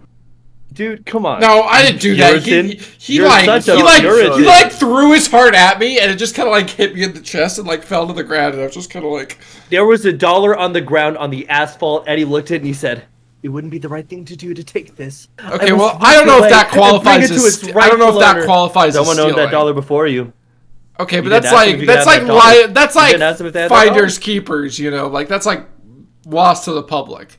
A: dude, come on.
B: No, I didn't do that.
A: Puritan.
B: He
A: You're such a Puritan.
B: he like threw his heart at me, and it just kind of like hit me in the chest and like fell to the ground, and I was just kind of like,
A: There was $1 on the ground on the asphalt. Eddie looked at it and he said, "It wouldn't be the right thing to do to take this."
B: okay,
A: must
B: well,
A: walk
B: I don't know if
A: away
B: that
A: and bring
B: qualifies
A: it to
B: as.
A: its
B: I don't know if
A: rightful
B: that
A: owner.
B: qualifies
A: Someone
B: as
A: owned
B: stealing.
A: that dollar before you.
B: Okay, but
A: You
B: that's
A: didn't ask them if you could have that dollar.
B: that's
A: You
B: like
A: didn't ask them if they had that
B: finders
A: dollar?
B: keepers, you know, like that's like lost to the public.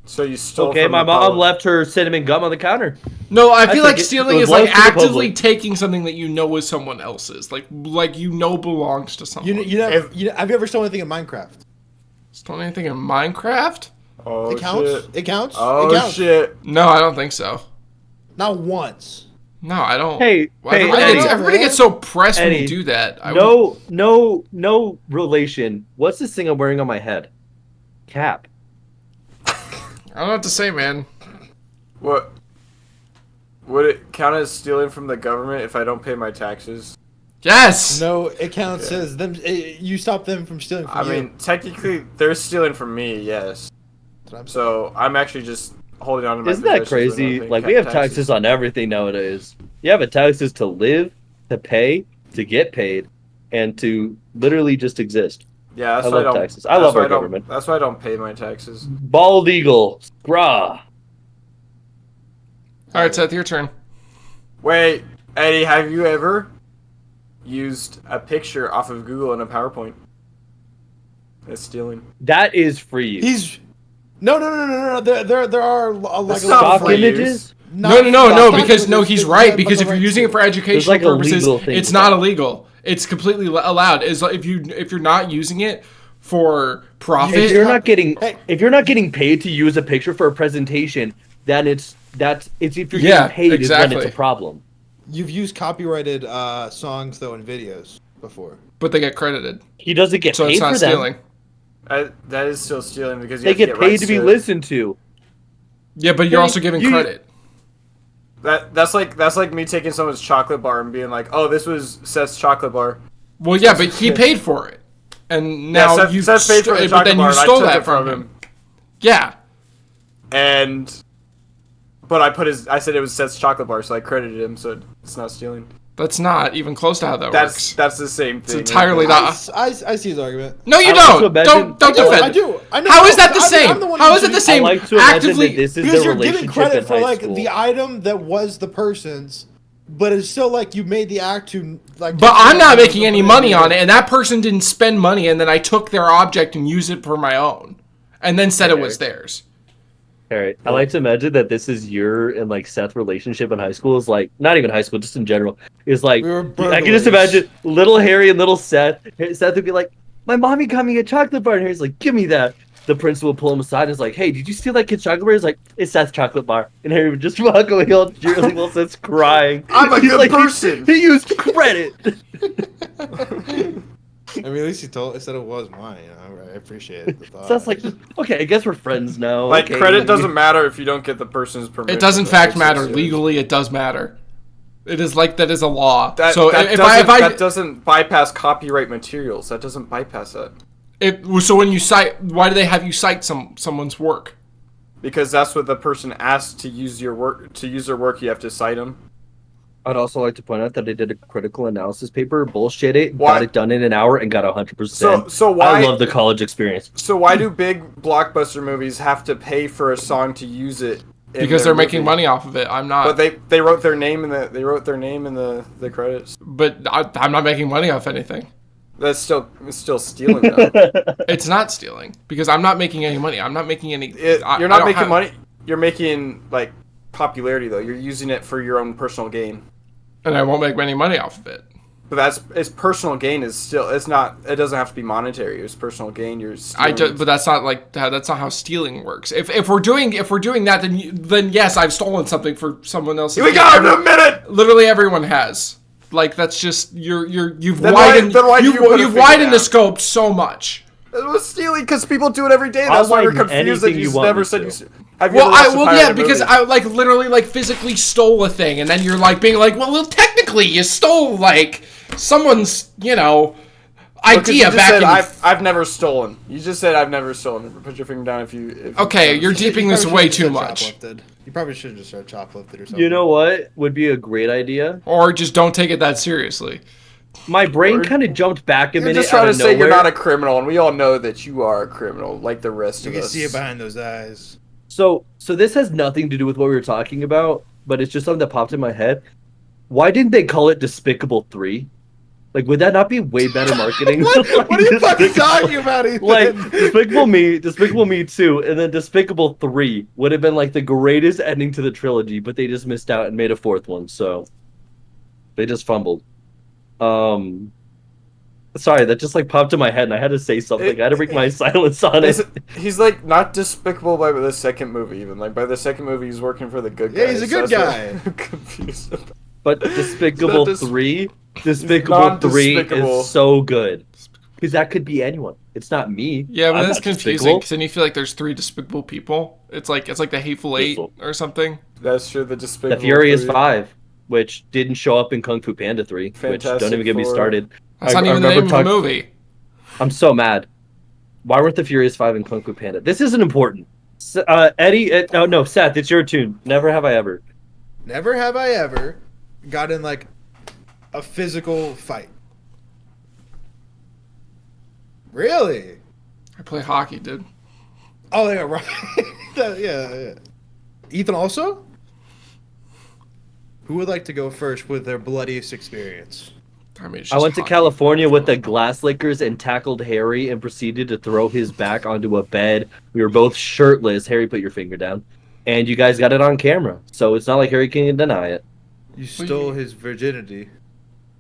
C: So you stole.
A: Okay,
C: from
A: my
C: the
A: mom
C: public.
A: left her cinnamon gum on the counter.
B: No, I feel
A: think
B: like
A: it
B: stealing
A: was
B: is like
A: lost to the
B: actively
A: public.
B: taking something that you know is someone else's, like you know belongs to someone.
D: You never, have you ever stolen anything in Minecraft?
B: Stole anything in Minecraft?
C: Oh
D: It counts.
C: shit.
D: It counts.
C: Oh
D: it counts.
C: shit.
B: No, I don't think so.
D: Not once.
B: No, I don't.
A: Hey,
B: Why
A: hey,
B: everybody,
A: Eddie.
B: gets, everybody gets so pressed when
A: Eddie,
B: you do that.
A: No relation. What's this thing I'm wearing on my head? Cap.
B: I don't know what to say, man.
C: What? Would it count as stealing from the government if I don't pay my taxes?
B: Yes.
D: No, it counts as them. You stop them from stealing from
C: I
D: you.
C: mean, technically, they're stealing from me, yes.
D: That's what I'm saying.
C: So I'm actually just holding on to my
A: Isn't that
C: possessions when I'm
A: crazy?
C: paying
A: Like we have taxes on everything nowadays. You have a taxes to live, to pay, to get paid, and to literally just exist.
C: Yeah, that's
A: I
C: why
A: love
C: I don't.
A: taxes. I
C: that's
A: love
C: why
A: our
C: don't-
A: government.
C: That's why I don't pay my taxes.
A: Bald eagle, scraw.
B: All right, Seth, your turn.
C: Wait, Eddie, have you ever used a picture off of Google in a PowerPoint? That's stealing.
A: That is for you.
D: He's No. There are like
C: It's
D: a
C: not
D: lot
A: Stock
C: free
D: of
A: images?
B: No, because
D: no,
B: he's right. Because if you're using it for educational
A: like a
B: purposes,
A: legal thing
B: it's
A: with
B: not
A: that.
B: illegal. It's completely allowed. Is if you're not using it for profit.
A: If you're not getting
D: Hey.
A: if you're not getting paid to use a picture for a presentation, then it's if you're
B: Yeah,
A: getting paid is when
B: exactly.
A: it's a problem.
D: You've used copyrighted songs though in videos before.
B: But they get credited,
A: He doesn't get
B: so
A: paid
B: it's not
A: for them.
B: stealing.
C: That is still stealing because you
A: They
C: have to
A: get
C: get
A: paid
C: rights
A: to be
C: it.
A: listened to.
B: Yeah, but you're
A: Hey,
B: also giving
A: you-
B: credit.
C: That's like me taking someone's chocolate bar and being like, "Oh, this was Seth's chocolate bar."
B: Well, yeah, but he paid for it, and now
C: Seth,
B: you
C: Seth paid for the
B: but
C: chocolate
B: then
C: bar
B: you
C: and I
B: stole
C: took
B: that
C: it from him.
B: Yeah,
C: But I said it was Seth's chocolate bar, so I credited him, so it's not stealing.
B: that's not even close to how that works.
C: That's the same thing.
B: It's entirely not.
D: I see his argument.
B: No, you
A: I like to
B: don't.
A: imagine-
B: Don't
A: I do,
B: defend.
D: I do. I know.
B: How is that the
D: I'm
B: same?
D: the one
B: How
D: who's
B: is it the
D: doing-
B: same?
A: I like to imagine
B: Actively,
A: that this is
D: Because
A: their
D: you're giving
A: relationship
D: credit
A: in
D: for
A: high
D: like
A: school.
D: the item that was the person's, but it's still like you made the act to like.
B: but I'm not making any money on it, and that person didn't spend money, and then I took their object and used it for my own, and then said it was theirs.
A: All right. I like to imagine that this is your and like Seth relationship in high school is like not even high school, just in general. Is like
D: We were
A: I can just
D: burglars.
A: imagine little Harry and little Seth. Seth would be like, "My mommy got me a chocolate bar," and Harry's like, "Give me that." The principal would pull him aside and is like, "Hey, did you steal that kid's chocolate bar?" He's like, "It's Seth's chocolate bar," and Harry would just walk away all cheerily while Seth's crying.
C: I'm a
A: He's
C: good
A: like,
C: person.
A: He used credit.
D: I mean, at least he said it was mine. You know, I appreciate the thought.
A: Seth's like, "Okay, I guess we're friends now."
C: Like
A: okay.
C: credit doesn't matter if you don't get the person's permission.
B: It does in
C: That
B: fact
C: makes
B: matter.
C: sense.
B: Legally, it does matter. It is like that is a law.
C: That,
B: So
C: that
B: if
C: doesn't,
B: I
C: that doesn't bypass copyright materials. That doesn't bypass that
B: so when you cite, why do they have you cite someone's work?
C: because that's what the person asked to use your work. To use their work, you have to cite them.
A: I'd also like to point out that I did a critical analysis paper, bullshit it,
C: Why-
A: got it done in an hour, and got 100%.
C: So why?
A: I love the college experience.
C: So why do big blockbuster movies have to pay for a song to use it? In
B: Because
C: their
B: they're making
C: movie?
B: money off of it. I'm not.
C: But they wrote their name in the credits.
B: But I'm not making money off anything.
C: It's still stealing though.
B: It's not stealing because I'm not making any money. I'm not making any.
C: You're
B: I
C: not
B: don't
C: making
B: have-
C: money. You're making like popularity though. You're using it for your own personal gain.
B: and I won't make any money off of it.
C: But it's personal gain is still it's not it doesn't have to be monetary. It's personal gain. You're
B: But that's not like that's not how stealing works. If we're doing that, then yes, I've stolen something for someone else.
C: we got him in a minute.
B: Literally everyone has. Like that's just you've
C: Then why-
B: widened
C: then why do you put a
B: you've
C: finger
B: widened
C: down?
B: the scope so much.
C: It was stealing because people do it every day.
A: I'll
C: That's why we're
A: widen
C: confused that
A: anything
C: you
A: you want
C: never
A: me
C: said
A: to.
C: you. Have you
B: Well,
C: ever watched a
B: yeah,
C: pirated
B: because
C: movie?
B: I like literally like physically stole a thing, and then you're like being like, well, technically you stole like someone's
C: Because
B: idea
C: you just
B: back
C: said,
B: in.
C: I've never stolen. You just said I've never stolen. Put your finger down if you.
B: Okay, you're
D: You
B: deeping
D: probably
B: this
D: should've
B: way
D: just
B: too
D: said
B: much.
D: shoplifted. You probably should have just said shoplifted or something.
A: You know what would be a great idea?
B: Or just don't take it that seriously.
A: My brain
C: Or-
A: kind of jumped back a
C: You're
A: minute.
C: just trying
A: out
C: to
A: of
C: say you're
A: nowhere.
C: not a criminal, and we all know that you are a criminal, like the rest
D: You
C: of
D: can
C: us.
D: see it behind those eyes.
A: So this has nothing to do with what we were talking about, but it's just something that popped in my head. Why didn't they call it Despicable 3? Like, would that not be way better marketing?
D: What are you fucking
A: Despicable-
D: talking about, Ethan?
A: Like Despicable Me 2, and then Despicable 3 would have been like the greatest ending to the trilogy, but they just missed out and made a fourth one, so they just fumbled. Sorry, that just like popped in my head, and I had to say something. I had to break my silence on it.
C: He's like not despicable by the second movie, even like by the second movie he's working for the good guys.
D: Yeah, he's a good
C: That's what
D: guy.
C: I'm confused about.
A: But Despicable
C: It's not
A: 3, Despicable 3
C: non-despicable.
A: is so good because that could be anyone. It's not me.
B: Yeah, but
A: I'm
B: that's
A: not
B: confusing
A: despicable.
B: because then you feel like there's 3 despicable people. It's like the Hateful Eight
A: Hateful.
B: or something.
C: That's true. The
A: The
C: despicable.
A: Furious
C: 3.
A: 5, which didn't show up in Kung Fu Panda 3, which
C: Fantastic
A: don't even get me
C: Four.
A: started.
B: That's
A: I
B: not even the
A: remember
B: name of the movie.
A: I'm so mad. Why weren't the Furious 5 in Kung Fu Panda? This isn't important. Eddie, oh no, Seth, it's your tune. Never have I ever.
D: Never have I ever got in like a physical fight. Really?
B: I play hockey, dude.
D: Oh yeah, right. yeah. Ethan also? Who would like to go first with their bloodiest experience?
B: I mean, it's
A: I
B: just
A: went to
B: hockey.
A: California with the glass lickers and tackled Harry and proceeded to throw his back onto a bed. We were both shirtless. Harry, put your finger down. And you guys got it on camera. So it's not like Harry can deny it.
D: You stole his virginity.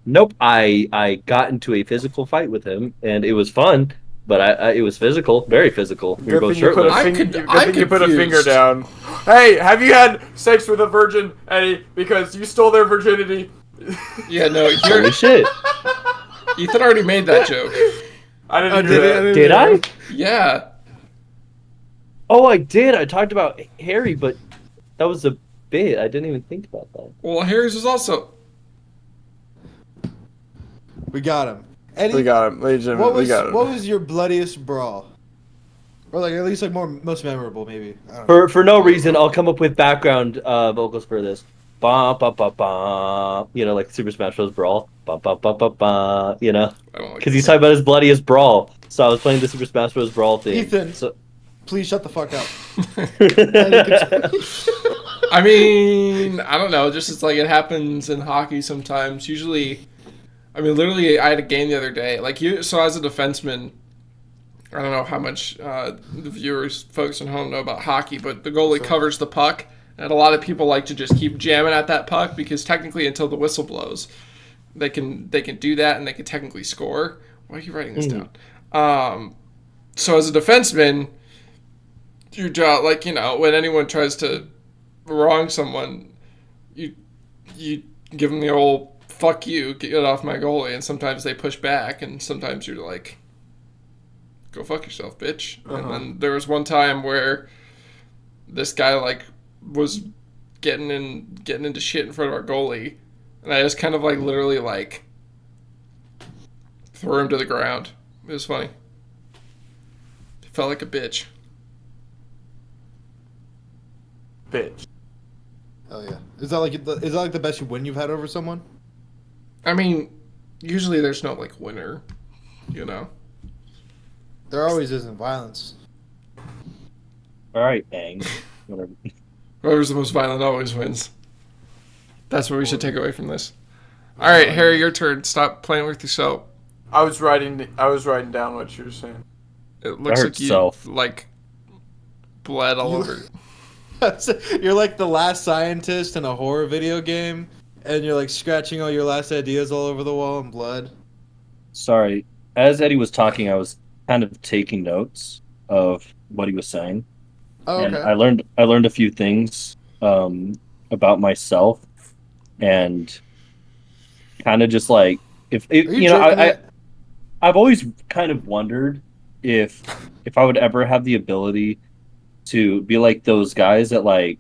A: Nope. I got into a physical fight with him, and it was fun, but it was physical, very physical. We were
C: Good
A: both
C: thing you put a
A: shirtless.
C: finger. You put a finger
B: confused.
C: down. Hey, have you had sex with a virgin, Eddie? Because you stole their virginity.
B: Yeah, no,
A: Holy shit.
B: Ethan already made that joke.
C: I didn't
D: did
C: do
D: it?
C: that.
A: Did I?
B: Yeah.
A: Oh, I did. I talked about Harry, but that was a bit. I didn't even think about that.
B: Well, Harry's was also.
D: We got him. Eddie,
C: We got him, ladies and
D: what
C: gentlemen. We
D: was
C: got him.
D: what was your bloodiest brawl? Or like at least like most memorable maybe. I don't know.
A: For no reason, I'll come up with background vocals for this. Ba ba ba ba. You know, like Super Smash Bros. Brawl. Ba ba ba ba ba. You know,
B: I don't like
A: because he's talking about his bloodiest brawl. So I was playing the Super Smash Bros. Brawl thing.
D: Ethan.
A: So...
D: Please shut the fuck up.
B: I mean, I don't know. Just it's like it happens in hockey sometimes. Usually, I mean, literally, I had a game the other day. Like you, so as a defenseman, I don't know how much the viewers, folks at home know about hockey, but the goalie covers the puck, and a lot of people like to just keep jamming at that puck because technically, until the whistle blows, they can do that and they can technically score. Why are you writing this down? So as a defenseman, your job, like, you know, when anyone tries to wrong someone, you give them the old fuck you, get off my goalie, and sometimes they push back, and sometimes you're like, go fuck yourself, bitch. And then there was one time where this guy like was getting into shit in front of our goalie, and I just kind of like literally like threw him to the ground. It was funny. Felt like a bitch.
C: Bitch.
D: Hell yeah. Is that like the best win you've had over someone?
B: I mean, usually there's no like winner, you know.
D: There always is in violence.
A: All right, bang. Whatever.
B: Whoever's the most violent always wins. That's what we should take away from this. All right, Harry, your turn. Stop playing with yourself.
C: I was writing down what you were saying.
B: It looks
A: I
B: like
A: heard
B: you
A: self.
B: like bled all over.
D: You're like the last scientist in a horror video game, and you're like scratching all your last ideas all over the wall in blood.
A: Sorry. As Eddie was talking, I was kind of taking notes of what he was saying.
D: Oh,
A: And
D: okay.
A: I learned a few things about myself, and kind of just like if
D: Are you
A: you know
D: jerking
A: I
D: it?
A: I've always kind of wondered if I would ever have the ability to be like those guys that like,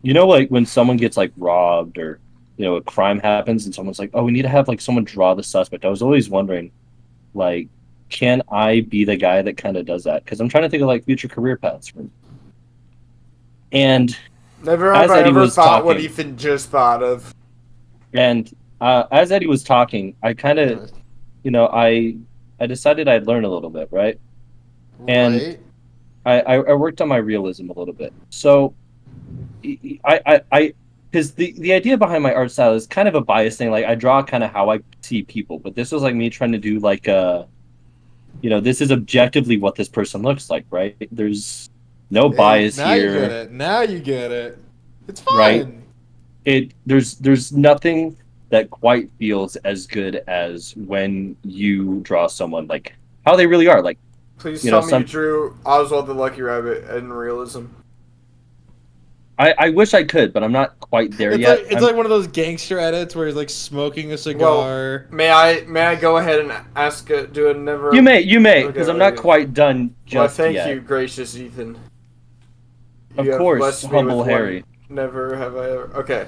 A: you know, like when someone gets like robbed or, you know, a crime happens and someone's like, oh, we need to have like someone draw the suspect. I was always wondering, like, can I be the guy that kind of does that? Because I'm trying to think of like future career paths for me. And
C: Never
A: As
C: have I
A: Eddie
C: ever
A: was
C: thought what
A: talking-
C: Ethan just thought of.
A: as Eddie was talking, I kind of, you know, I decided I'd learn a little bit, right? And
D: Right?
A: I worked on my realism a little bit. So I because the idea behind my art style is kind of a bias thing. Like I draw kind of how I see people, but this was like me trying to do like a, you know, this is objectively what this person looks like, right? There's no bias
D: now
A: here.
D: you get it. Now you get it. It's fine.
A: Right. There's nothing that quite feels as good as when you draw someone like how they really are. Like,
C: Please
A: You
C: tell
A: know,
C: me
A: some-
C: you drew Oswald the Lucky Rabbit in realism.
A: I wish I could, but I'm not quite there
D: It's
A: yet.
D: like it's
A: I'm-
D: like one of those gangster edits where he's like smoking a cigar.
C: May I go ahead and ask do a never?
A: you may,
C: Okay,
A: because I'm not
C: okay.
A: quite done
C: Well,
A: just
C: thank
A: yet.
C: you, gracious Ethan.
A: Of
C: You have
A: course,
C: blessed me
A: humble
C: with
A: Harry.
C: one. Never have I ever. Okay.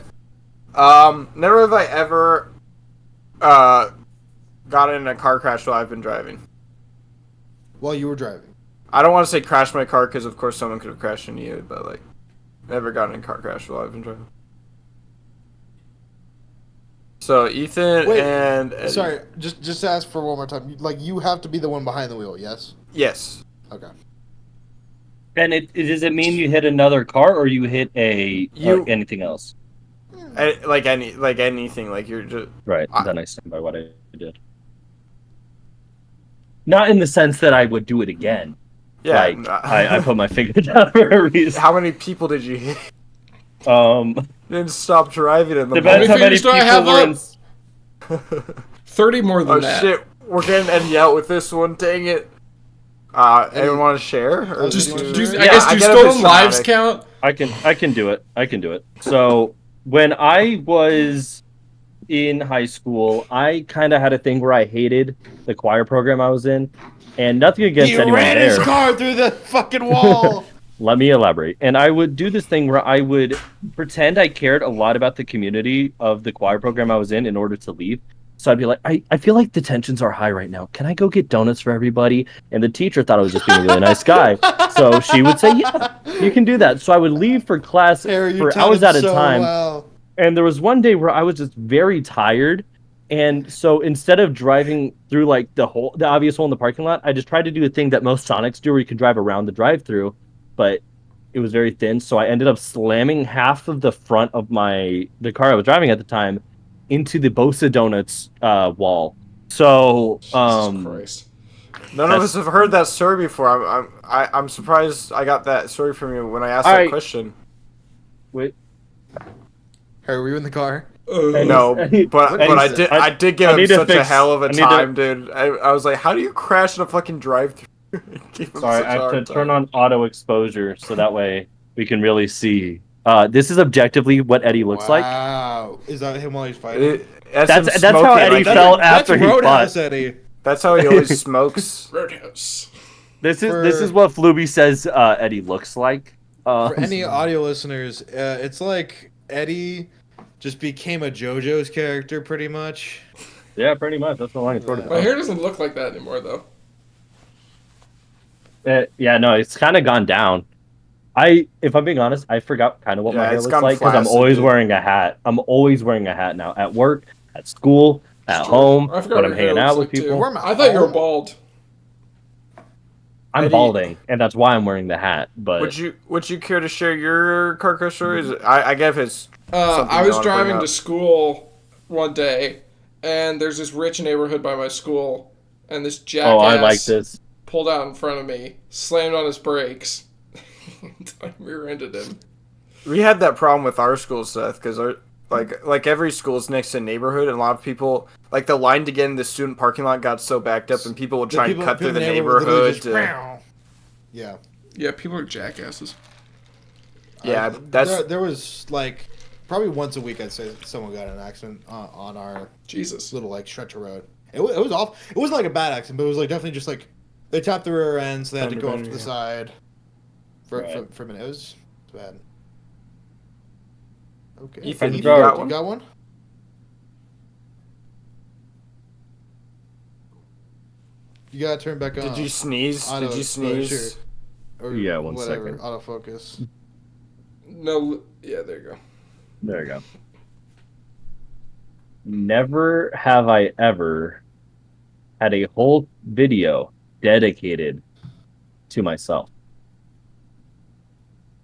C: Never have I ever got in a car crash while I've been driving.
D: While you were driving.
C: I don't want to say crash my car because of course someone could have crashed into you, but like, never gotten in a car crash while I've been driving. So Ethan
D: Wait,
C: and Eddie.
D: Sorry, just ask for one more time. Like you have to be the one behind the wheel, yes?
C: Yes.
D: Okay.
A: And does it mean you hit another car or you hit
C: You-
A: anything else?
C: Like anything, like you're just.
A: Right. Then I stand by what I I did. Not in the sense that I would do it again.
C: Yeah.
A: Like, I put my finger down for a reason.
C: How many people did you hit? Didn't stop driving in the
A: Depends how many
B: fingers do I
A: people
B: have
A: were
B: up?
A: in.
B: 30 more than
C: Oh
B: that.
C: shit, we're getting Eddie out with this one, dang it. Anyone want to share? Or
B: Just,
D: Do you wanna
B: do,
D: share?
B: I
C: Yeah,
B: guess
C: I
B: do
C: get if it's
B: stolen lives
C: traumatic.
B: count?
A: I can do it. I can do it. So when I was in high school, I kind of had a thing where I hated the choir program I was in, and nothing against
D: He
A: anyone
D: ran his
A: there.
D: car through the fucking wall.
A: Let me elaborate. And I would do this thing where I would pretend I cared a lot about the community of the choir program I was in order to leave. So I'd be like, I feel like the tensions are high right now. Can I go get donuts for everybody? And the teacher thought I was just being a really nice guy. So she would say, yeah, you can do that. So I would leave for class
D: Harry, you
A: for
D: taught
A: hours
D: him
A: at a
D: so
A: time.
D: well.
A: And there was one day where I was just very tired. And so instead of driving through like the obvious hole in the parking lot, I just tried to do a thing that most Sonics do where you can drive around the drive-through, but it was very thin. So I ended up slamming half of the front of the car I was driving at the time into the Bosa Donuts wall. So
B: Jesus Christ.
C: None of us have heard that story before. I'm surprised I got that story from you when I asked that
A: Alright.
C: question.
A: wait,
D: Harry, were you in the car?
C: No, but I did give
A: I
C: him
A: need to
C: such a
A: fix-
C: hell of a
A: I need
C: time, dude. I was like, how do you crash in a fucking drive-through? Gave him
A: sorry,
C: such
A: I
C: a
A: have to
C: hard
A: turn
C: time.
A: on auto exposure so that way we can really see. This is objectively what Eddie looks like.
D: Wow. Is that him while he's fighting?
A: That's
C: him
A: how
C: smoking,
A: Eddie
C: like,
A: felt
D: That's
A: after he
D: Roadhouse
A: fought.
D: Eddie.
C: That's how he always smokes.
B: Roadhouse.
A: This is what Flooby says Eddie looks like.
D: For any audio listeners, it's like Eddie just became a JoJo's character pretty much.
A: Yeah, pretty much. That's the long and short of
B: My
A: it.
B: hair doesn't look like that anymore, though.
A: Yeah, no, it's kind of gone down. If I'm being honest, I forgot kind of what my
C: Yeah,
A: hair
C: it's
A: looks
C: gone
A: like because I'm
C: flaccid,
A: always
C: dude.
A: wearing a hat. I'm always wearing a hat now at work, at school, at
B: It's true.
A: home,
B: I forgot
A: when
B: what
A: I'm
B: your hair
A: hanging
B: looks
A: out with
B: like, too.
A: people.
D: Where am I?
B: I thought you were bald.
A: I'm
C: Eddie-
A: balding, and that's why I'm wearing the hat. But
C: Would you care to share your car crash stories? I gave his. Something
B: I
C: you
B: was
C: wanna bring
B: driving
C: up.
B: to school one day, and there's this rich neighborhood by my school, and this jackass
A: oh, I like this.
B: pulled out in front of me, slammed on his brakes, and I rear-ended him.
C: We had that problem with our school, Seth, because our like every school is next to a neighborhood, and a lot of people like the line to get in the student parking lot got so backed up, and people would try and cut through the
D: would literally
C: neighborhood.
D: just-
C: To,
D: Yeah.
B: Yeah, people are jackasses.
C: yeah, that's
D: there was like probably once a week I'd say someone got in an accident on our
B: Jesus.
D: little like stretch of road. It was off. It wasn't like a bad accident, but it was like definitely just like they tapped the rear end, so they had to go off to the side for a minute. It was bad. Okay.
C: Ethan,
A: you
C: you
A: got
C: got
D: You
C: one?
D: got one? You gotta turn back on.
C: Did you sneeze?
D: Auto
C: Did you sneeze?
D: exposure. Or
A: Yeah, one
D: whatever,
A: second.
D: autofocus.
B: No, yeah, there you go.
A: There you go. Never have I ever had a whole video dedicated to myself.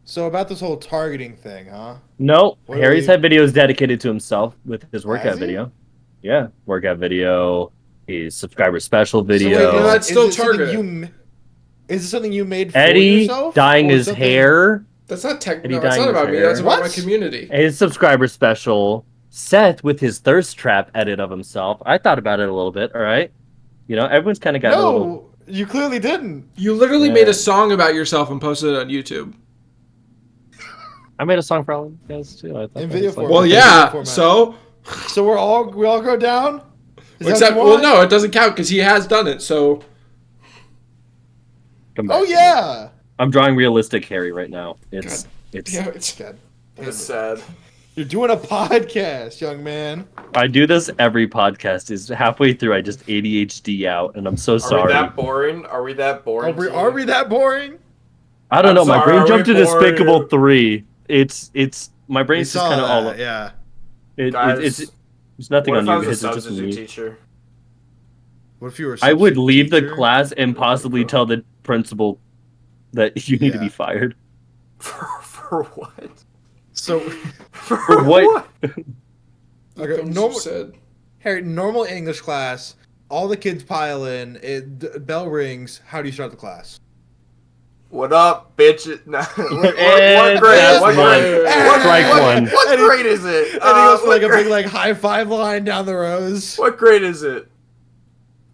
D: So about this whole targeting thing, huh?
A: No,
D: What are
A: Harry's
D: you-
A: had videos dedicated to himself with his workout
D: Has he?
A: video. Yeah, workout video, his subscriber special
D: So wait,
A: video.
B: no, that's still
D: is it something
B: targeted.
D: Is it something you made for
A: Eddie
D: yourself?
A: dyeing
D: or
A: his
D: something-
A: hair,
B: That's not
A: Eddie
B: no, that's
A: dyeing
B: not about
A: his
B: me. That's
A: hair.
B: about my
D: What?
B: community.
A: his subscriber special, Seth with his thirst trap edit of himself. I thought about it a little bit, all right? You know, everyone's kind of got a little.
D: No, you clearly didn't.
B: You literally
A: Yeah.
B: made a song about yourself and posted it on YouTube.
A: I made a song for all you guys too. I thought
D: In
A: that
D: video
A: was like-
D: format.
B: Well,
D: Video
B: yeah.
D: format.
B: So,
D: So we all go down. Is that
B: except,
D: what you
B: well,
D: want?
B: no, it doesn't count because he has done it. So,
A: Come back
D: Oh
A: to me.
D: yeah.
A: I'm drawing realistic Harry right now. It's
B: yeah, it's
D: God.
C: It's sad.
D: You're doing a podcast, young man.
A: I do this every podcast. Is halfway through I just ADHD out, and I'm so
C: Are
A: sorry.
C: we that boring? Are we that boring? to you?
D: Are we that boring?
A: I don't
C: I'm
A: know. My
C: sorry,
A: brain
C: are
A: jumped to
C: we bored?
A: Despicable 3. It's my
D: We
A: brain's just
D: saw
A: kind of all.
D: that, yeah.
C: Guys,
A: It's nothing
C: What
A: on
C: if I
A: you.
C: was a
A: It's just
C: substitute
A: me.
C: teacher?
D: What if you were? a
A: I would
D: substitute
A: leave the
D: teacher?
A: class and possibly tell the principal that you need to
D: Yeah.
A: be fired.
C: For
D: So
C: For
A: For what?
B: the
D: Okay,
B: things
D: no-
B: you said.
D: Harry, normal English class, all the kids pile in, bell rings. How do you start the class?
C: What up, bitch? No, what grade?
A: And
C: What
A: that's
C: grade?
A: one. Strike one.
C: What grade is it?
D: And he goes for like a
C: what
D: big
C: grade-
D: like high five line down the rows.
C: What grade is it?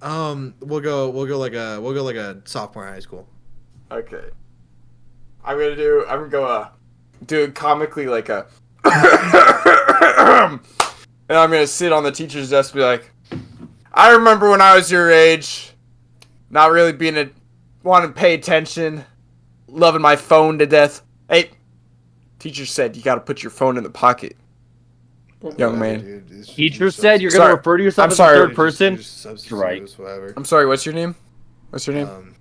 D: We'll go like a sophomore in high school.
C: Okay. I'm gonna go do it comically like a and I'm gonna sit on the teacher's desk and be like, I remember when I was your age, not really wanting to pay attention, loving my phone to death. Hey, teacher said you gotta put your phone in the pocket. Young man.
D: Dude,
A: Teacher said you're going to refer to yourself
C: I'm
A: as
C: sorry.
A: a third person. Right.
D: Whatever.
C: I'm sorry, what's your name? What's your name?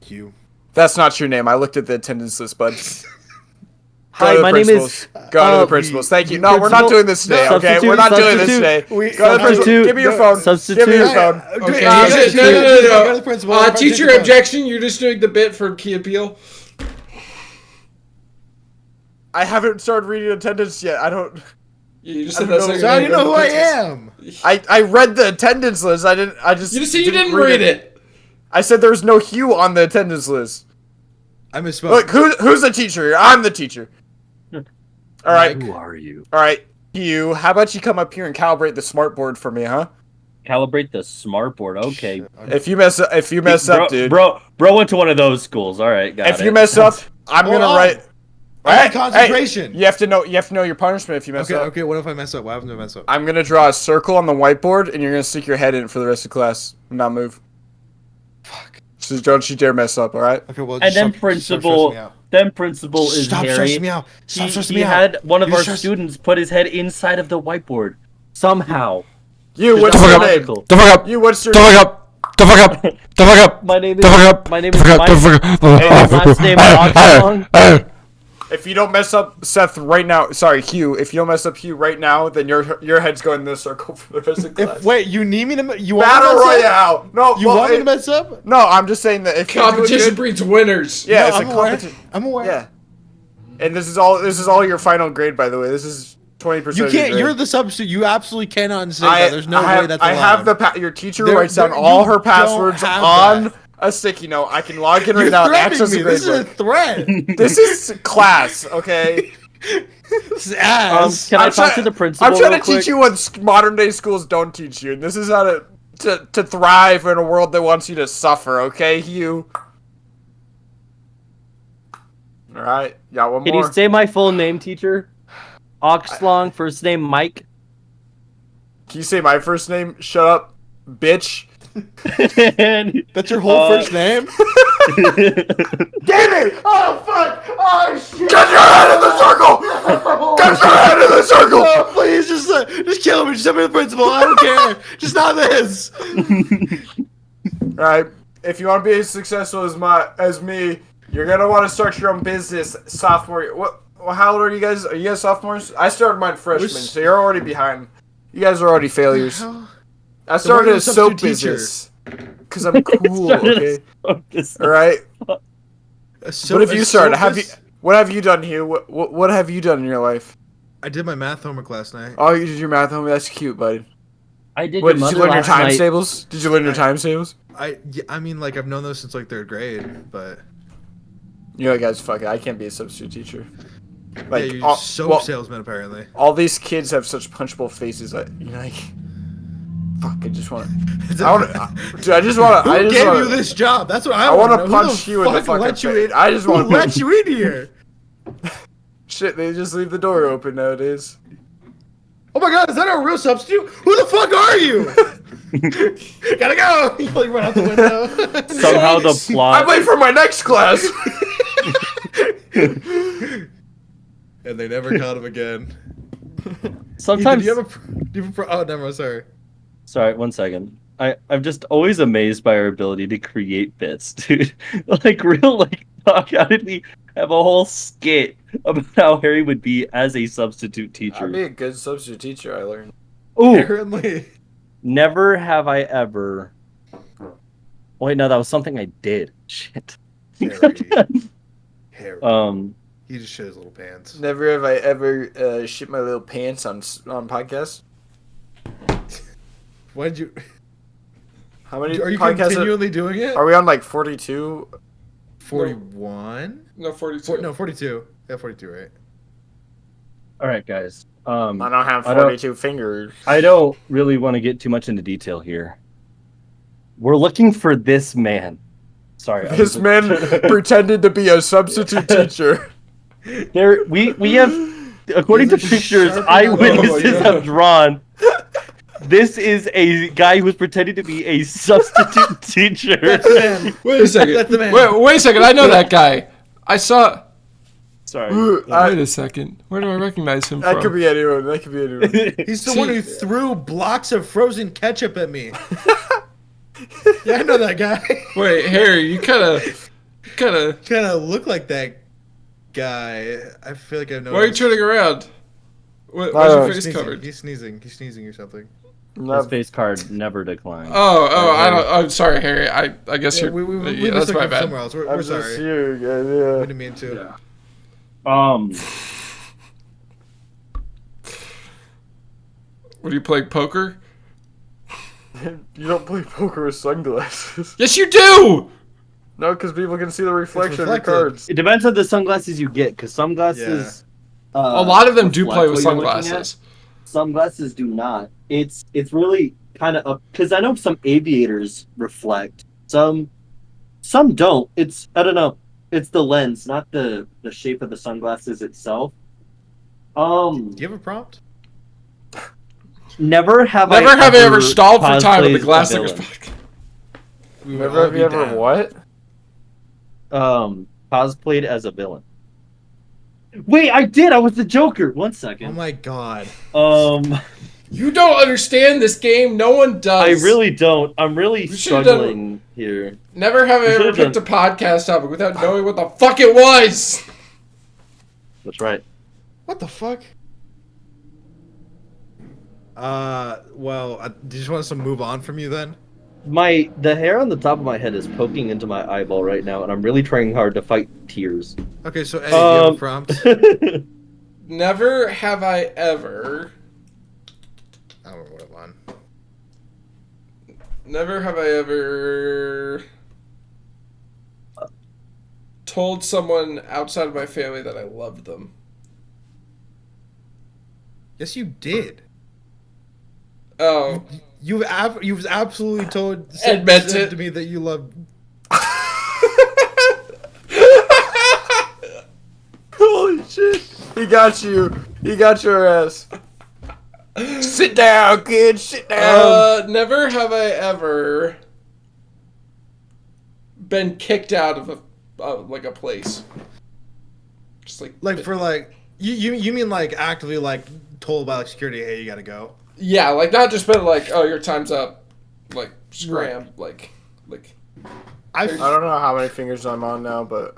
D: Q.
C: That's not your name. I looked at the attendance list, bud.
A: Hi, my name is.
C: Go to the principals. Thank you. No, we're not doing this today, okay? We're not doing this today. Go to the principal. Give me your phone. Give me your phone.
B: Okay,
D: Go to the principal.
B: Teacher objection. You're just doing the bit for Key Appeal.
C: I haven't started reading attendance yet. I don't.
B: You just
C: I
B: said
C: don't
B: that's
C: know.
B: not
D: So
B: your
D: how do
B: name.
D: you know who I am?
C: I read the attendance list. I just.
B: You just said you didn't read it.
C: I said there was no Hugh on the attendance list.
D: I misspoke.
C: Look, who's the teacher here? I'm the teacher. All right.
A: Who are you?
C: All right. Hugh, how about you come up here and calibrate the smart board for me, huh?
A: Calibrate the smart board. Okay.
C: If you mess up, dude.
A: Bro went to one of those schools. All right, got it.
C: If you mess up, I'm
D: Hold
C: gonna
D: on.
C: write.
D: I
C: Hey,
D: need concentration.
C: you have to know your punishment if you mess up.
D: Okay. What if I mess up? What happens if I mess up?
C: I'm gonna draw a circle on the whiteboard, and you're gonna stick your head in it for the rest of class and not move.
D: Fuck.
C: So don't you dare mess up, all right?
D: Okay. Well.
A: And then
D: stop
A: principal
D: stressing
A: is
D: Stop
A: Harry.
D: stressing me out. Stop stressing
A: He
D: me out.
A: had one of
D: You're
A: our
D: stress-
A: students put his head inside of the whiteboard somehow.
C: You, what's
A: That's
C: your
A: not
C: name?
A: logical.
E: The fuck up!
C: You, what's your
E: The fuck up! The fuck up! The fuck up!
A: My name
E: The fuck
A: is
E: up!
A: my name
E: The
A: is
E: fuck up! The
A: Mike.
E: fuck up!
A: Last name Oxlong.
C: If you don't mess up, Seth, right now. Sorry, Hugh. If you don't mess up, Hugh, right now, then your head's going in this circle for the rest of class.
D: Wait, you need me to? You want
C: Battle
D: me to mess up?
C: Royale. No,
D: You want me to mess up?
C: No, I'm just saying that if you do it
B: Competition
C: good-
B: breeds winners.
C: Yeah,
D: No,
C: it's
D: I'm
C: a
D: aware.
C: competition.
D: I'm aware.
C: Yeah. And this is all your final grade, by the way. This is 20%.
D: You
C: of your
D: can't.
C: grade.
D: You're the substitute. You absolutely cannot say that. There's no
C: I
D: way that's
C: I
D: allowed.
C: have your teacher
D: There-
C: writes down
D: there-
C: all
D: you
C: her passwords
D: don't have
C: on
D: that.
C: a sticky note. I can log in right
D: You're
C: now and
D: threatening
C: access
D: me.
C: the grade
D: This is a
C: book.
D: threat.
C: This is class, okay?
D: This is ass.
A: Can I
C: I'm
A: talk
C: try-
A: to the principal?
C: I'm trying
A: real
C: to
A: quick?
C: teach you what modern day schools don't teach you. And this is how to thrive in a world that wants you to suffer, okay, Hugh? Alright, got one
A: Can
C: more.
A: you say my full name, teacher? Oxlong, first name Mike.
C: Can you say my first name? Shut up, bitch.
A: And-
D: That's your whole first name.
C: Damn it! Oh, fuck! Oh, shit! Get your head in the circle! Get your head in the circle!
D: Oh, please, just kill me. Just send me to the principal. I don't care. Just not this.
C: Alright, if you want to be as successful as me, you're gonna want to start your own business sophomore year. How old are you guys? Are you guys sophomores? I started mine freshman, so you're already behind. You guys are already failures. I started
D: you're
C: a
D: a
C: soap
D: substitute teacher.
C: business. Because I'm cool, okay?
A: This-
C: Alright?
D: So,
C: What have you started? What have you done, Hugh? What have you done in your life?
D: I did my math homework last night.
C: Oh, you did your math homework? That's cute, buddy.
A: I did.
C: What,
A: your
C: did you
A: mother
C: learn your
A: last
C: times
A: night.
C: tables? Did you learn your times tables?
D: I mean, like I've known those since like third grade, but
C: You know, guys, fuck it. I can't be a substitute teacher.
D: yeah, you're soap salesman apparently.
C: all these kids have such punchable faces that you're like, fuck. I just want. Dude, I just want to.
D: Who gave you this job? That's what I
C: I
D: want
C: want
D: to
C: to punch you in the fucking
D: let you
C: face.
D: in.
C: I just want
D: Who let you in here?
C: Shit, they just leave the door open nowadays.
D: Oh my god, is that a real substitute? Who the fuck are you? Gotta go. You like run out the window.
A: Somehow the
C: I'm
A: plot.
C: late for my next class.
D: And they never caught him again.
A: Sometimes.
D: Do you have oh, never mind, sorry.
A: Sorry, 1 second. I'm just always amazed by our ability to create bits, dude. Fuck, how did we have a whole skit about how Harry would be as a substitute teacher?
C: I'd be a good substitute teacher, I learned.
A: Ooh,
D: Apparently.
A: never have I ever. Wait, no, that was something I did. Shit.
D: Harry. He just shit his little pants.
C: Never have I ever shit my little pants on podcast.
D: Why did you?
C: How many
D: Are you
C: podcasts
D: continually doing it?
C: are we on? Like 42?
D: 41?
B: No, 42.
D: No, 42. Yeah, 42, right?
A: All right, guys.
C: I don't have
A: I don't-
C: 42 fingers.
A: I don't really want to get too much into detail here. We're looking for this man. Sorry, I
C: This
A: was-
C: man pretended to be a substitute teacher.
A: we have, according to
D: There's a
A: pictures
D: Sharpie on
A: eyewitnesses
B: the-
A: have drawn. This is a guy who was pretending to be a substitute teacher.
D: That's the man.
B: Wait a second.
D: That's the man.
B: Wait a second. I know that guy. I saw.
A: Sorry.
B: Wait a second. Where do I recognize him
C: That
B: from?
C: could be anyone. That could be anyone.
D: He's the one who threw blocks of frozen ketchup at me. Yeah, I know that guy.
B: Wait, Harry, you kind of.
D: Kind of look like that guy. I feel like I know.
B: Why are you turning around? Why's your face
D: sneezing.
B: covered?
D: He's sneezing. He's sneezing or something.
A: His face card never declined.
B: I don't. I'm sorry, Harry. I guess
D: Yeah,
B: you're.
D: we
B: yeah, that's
D: mistook
B: my
D: him
B: bad.
D: somewhere else. We're
C: I'm just
D: sorry.
C: here,
D: We
C: guys.
D: didn't mean to.
B: What are you playing poker?
C: Yeah. You don't play poker with sunglasses.
B: Yes, you do.
C: No, because people can see the reflection of your
D: reflected.
C: cards.
A: It depends on the sunglasses you get, because sunglasses.
B: A lot of them do play with
A: reflect what you're looking
B: sunglasses.
A: at. Sunglasses do not. It's really kind of up because I know some aviators reflect. Some don't. I don't know. It's the lens, not the shape of the sunglasses itself.
D: Do you have a prompt?
A: Never have
B: Never
A: I
B: have I ever stalled for time with the
A: cosplayed
B: Glass
A: a
B: Suckers
A: villain.
B: podcast.
D: We would
C: Never
D: all
C: have
D: be
C: you ever
D: down.
C: what?
A: Cosplayed as a villain. Wait, I did. I was the Joker. 1
D: Oh
A: second.
D: my god.
B: You don't understand this game. No one does.
A: I really don't. I'm really
B: We should've done-
A: struggling here.
B: Never have I
A: You
B: ever
A: should've
B: picked a podcast topic without knowing what the fuck it was.
A: That's right.
D: What the fuck? Well, do you just want us to move on from you then?
A: The hair on the top of my head is poking into my eyeball right now, and I'm really trying hard to fight tears.
D: Okay, so Eddie, do you have a prompt?
B: Never have I ever.
D: I don't know what I'm on.
B: Never have I ever told someone outside of my family that I loved them.
D: Yes, you did.
B: Oh,
D: You've absolutely said
B: Admit it.
D: to me that you love.
C: Holy shit! He got you. He got your ass. Sit down, kid. Sit down.
B: never have I ever been kicked out of a place. Just
D: Like for like you mean like actively like told by like security, hey, you gotta go.
B: yeah, like not just been like, oh, your time's up, like scram, like.
C: I don't know how many fingers I'm on now, but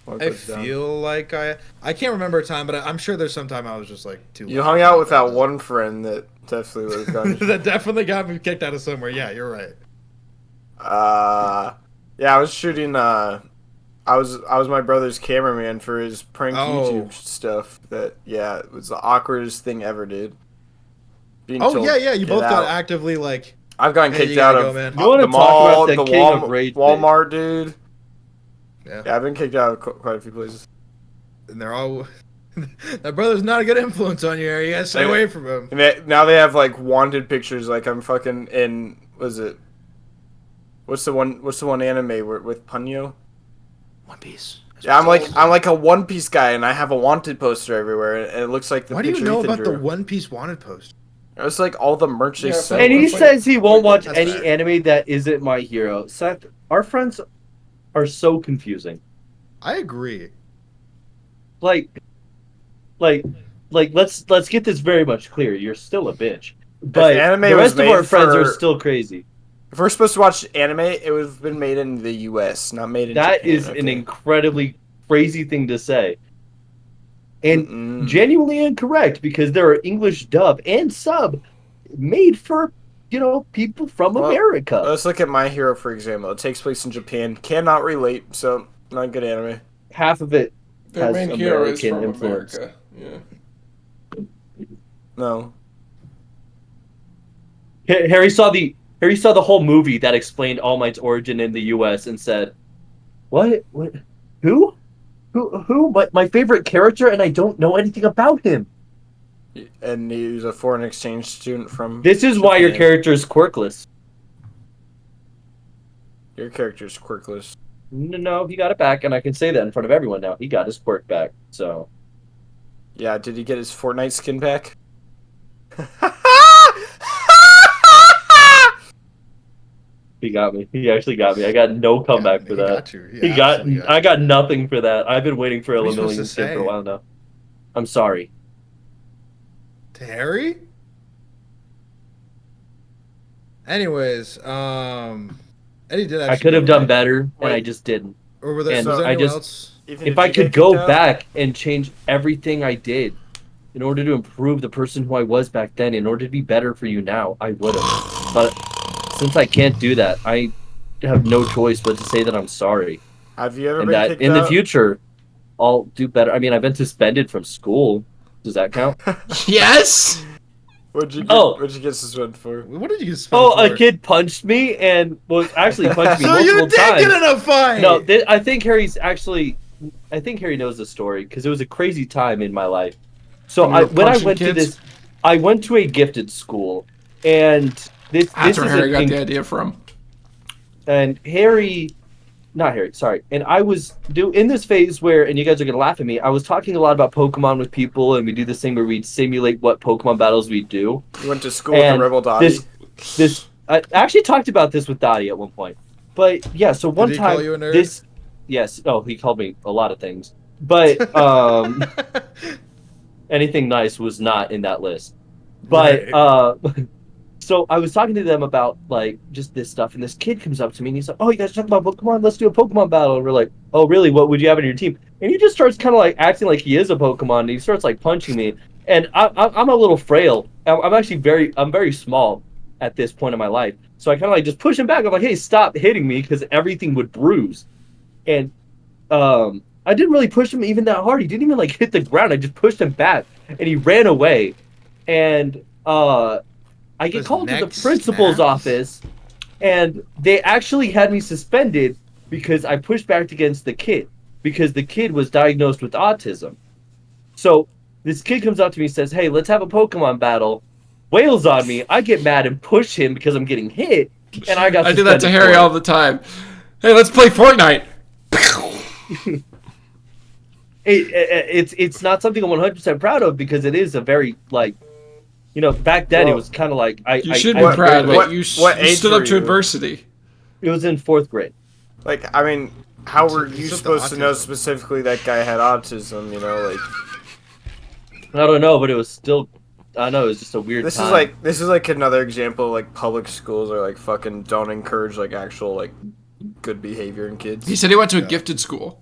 D: I feel like I can't remember a time, but I'm sure there's some time I was just like too.
C: You hung out with that one friend that definitely would have gotten.
D: That definitely got me kicked out of somewhere. Yeah, you're right.
C: Yeah, I was shooting. I was my brother's cameraman for his prank YouTube stuff. That it was the awkwardest thing ever, dude. Being
D: Oh
C: told,
D: yeah, you
C: "Get
D: both got
C: out."
D: actively like.
C: I've gotten
D: Hey,
C: kicked
D: you gotta
C: out
D: go,
C: of
D: man.
A: You wanna
C: the
A: talk about
C: mall,
A: the
C: the
A: king of rage
C: Walmart, dude.
D: Yeah.
C: Yeah, I've been kicked out of quite a few places.
D: And they're all. That brother's not a good influence on you, Harry. You gotta stay
C: Like-
D: away from him.
C: And now they have like wanted pictures. Like I'm fucking in. Was it? What's the one anime with Punyo?
D: One Piece.
C: Yeah, I'm like a One Piece guy, and I have a wanted poster everywhere, and it looks like the
D: Why do you
C: picture
D: know
C: Ethan
D: about
C: drew.
D: the One Piece wanted post?
C: It's like all the merch they
B: Yeah,
C: sell.
A: And he says he won't watch
D: That's
A: any
D: fair.
A: anime that isn't My Hero. Seth, our friends are so confusing.
D: I agree.
A: Like, let's get this very much clear. You're still a bitch, but
C: anime
A: the
C: was
A: rest of our
C: made
A: friends are
C: for-
A: still crazy.
C: If we're supposed to watch anime, it would have been made in the U.S., not made in
A: That
C: Japan.
A: is an incredibly crazy thing to say, and
C: Mm-mm.
A: genuinely incorrect because there are English dub and sub made for people from
C: Well,
A: America.
C: Let's look at My Hero, for example. It takes place in Japan. Cannot relate, so not good anime.
A: Half of it
B: Their
A: has
B: main hero is
A: American
B: from
A: influence.
B: America. Yeah.
C: No.
A: Harry saw the whole movie that explained All Might's origin in the U.S. and said, "What? What? Who? Who? My favorite character, and I don't know anything about him."
C: And he was a foreign exchange student from.
A: This is why your
C: Japan.
A: character is quirkless.
C: Your character's quirkless.
A: No, he got it back, and I can say that in front of everyone now. He got his quirk back. So
C: Yeah, did he get his Fortnite skin back?
A: he got me. He actually got me. I got no comeback for
D: He
A: that.
D: got you.
A: He got. I got nothing for that. I've been waiting for a
D: What are you
A: Lemillion
D: supposed to
A: skin for a
D: say?
A: while now. I'm sorry.
D: To Harry? Anyways, Eddie did actually
A: I could have
D: go
A: done
D: back.
A: better, and I
C: Wait.
A: just didn't.
D: Or were there,
A: And
D: was there
A: I
D: anyone
A: just-
D: else?
C: Ethan,
A: If
C: did
A: I
C: you
A: could
C: get
A: go
C: kicked out?
A: back and change everything I did in order to improve the person who I was back then, in order to be better for you now, I would have. But since I can't do that, I have no choice but to say that I'm sorry.
C: Have you ever
A: And
C: been
A: that
C: kicked
A: in the
C: out?
A: future, I'll do better. I mean, I've been suspended from school. Does that count?
B: Yes.
C: What'd you get suspended for?
D: What did you spend
A: Oh,
D: for?
A: a kid punched me and was actually punched me
D: So you
A: multiple
D: did
A: times.
D: get in a fight.
A: No, I think Harry's actually. I think Harry knows the story because it was a crazy time in my life. So
B: When you were
A: when I
B: punching
A: went to
B: kids?
A: this, I went to a gifted school, and this
B: That's where
A: is
B: Harry got the idea from.
A: and Harry, not Harry, sorry. And I was in this phase where, and you guys are gonna laugh at me. I was talking a lot about Pokemon with people, and we do this thing where we simulate what Pokemon battles we do.
C: You went to school with
A: And
C: the Rebel Dottie?
A: This I actually talked about this with Dottie at one point, but yeah. So one
D: he
A: time,
D: call you a nerd?
A: this, yes. Oh, he called me a lot of things, but anything nice was not in that list. But
D: Right.
A: so I was talking to them about like just this stuff, and this kid comes up to me and he's like, "Oh, you guys talking about Pokemon? Let's do a Pokemon battle." And we're like, "Oh, really? What would you have on your team?" And he just starts kind of like acting like he is a Pokemon, and he starts like punching me. And I'm a little frail. I'm actually very small at this point in my life. So I kind of like just push him back. I'm like, "Hey, stop hitting me," because everything would bruise. And I didn't really push him even that hard. He didn't even like hit the ground. I just pushed him back, and he ran away. And I get
D: His
A: called to the
D: neck
A: principal's
D: snaps?
A: office, and they actually had me suspended because I pushed back against the kid because the kid was diagnosed with autism. So this kid comes up to me and says, "Hey, let's have a Pokemon battle." Wails on me. I get mad and push him because I'm getting hit, and I got.
B: I do that to
A: suspended
B: Harry
A: for
B: all
A: it.
B: the time. Hey, let's play Fortnite.
A: It's not something I'm 100% proud of because it is a very like, back then it
C: Well,
A: was kind of like
B: You should
A: I
B: be proud of
C: what-
B: it. You
C: what
B: you
C: age
B: stood
C: were
B: up to
C: you?
B: adversity.
A: It was in 4th grade.
C: Like, I mean, how were
D: It's
C: you
D: just
C: supposed to know
D: autism.
C: specifically that guy had autism? You know, like
A: I don't know, but it was still. I know it was just a weird.
C: this
A: time.
C: is like another example. Like public schools are like fucking don't encourage like actual like good behavior in kids.
B: He said he went to a gifted school.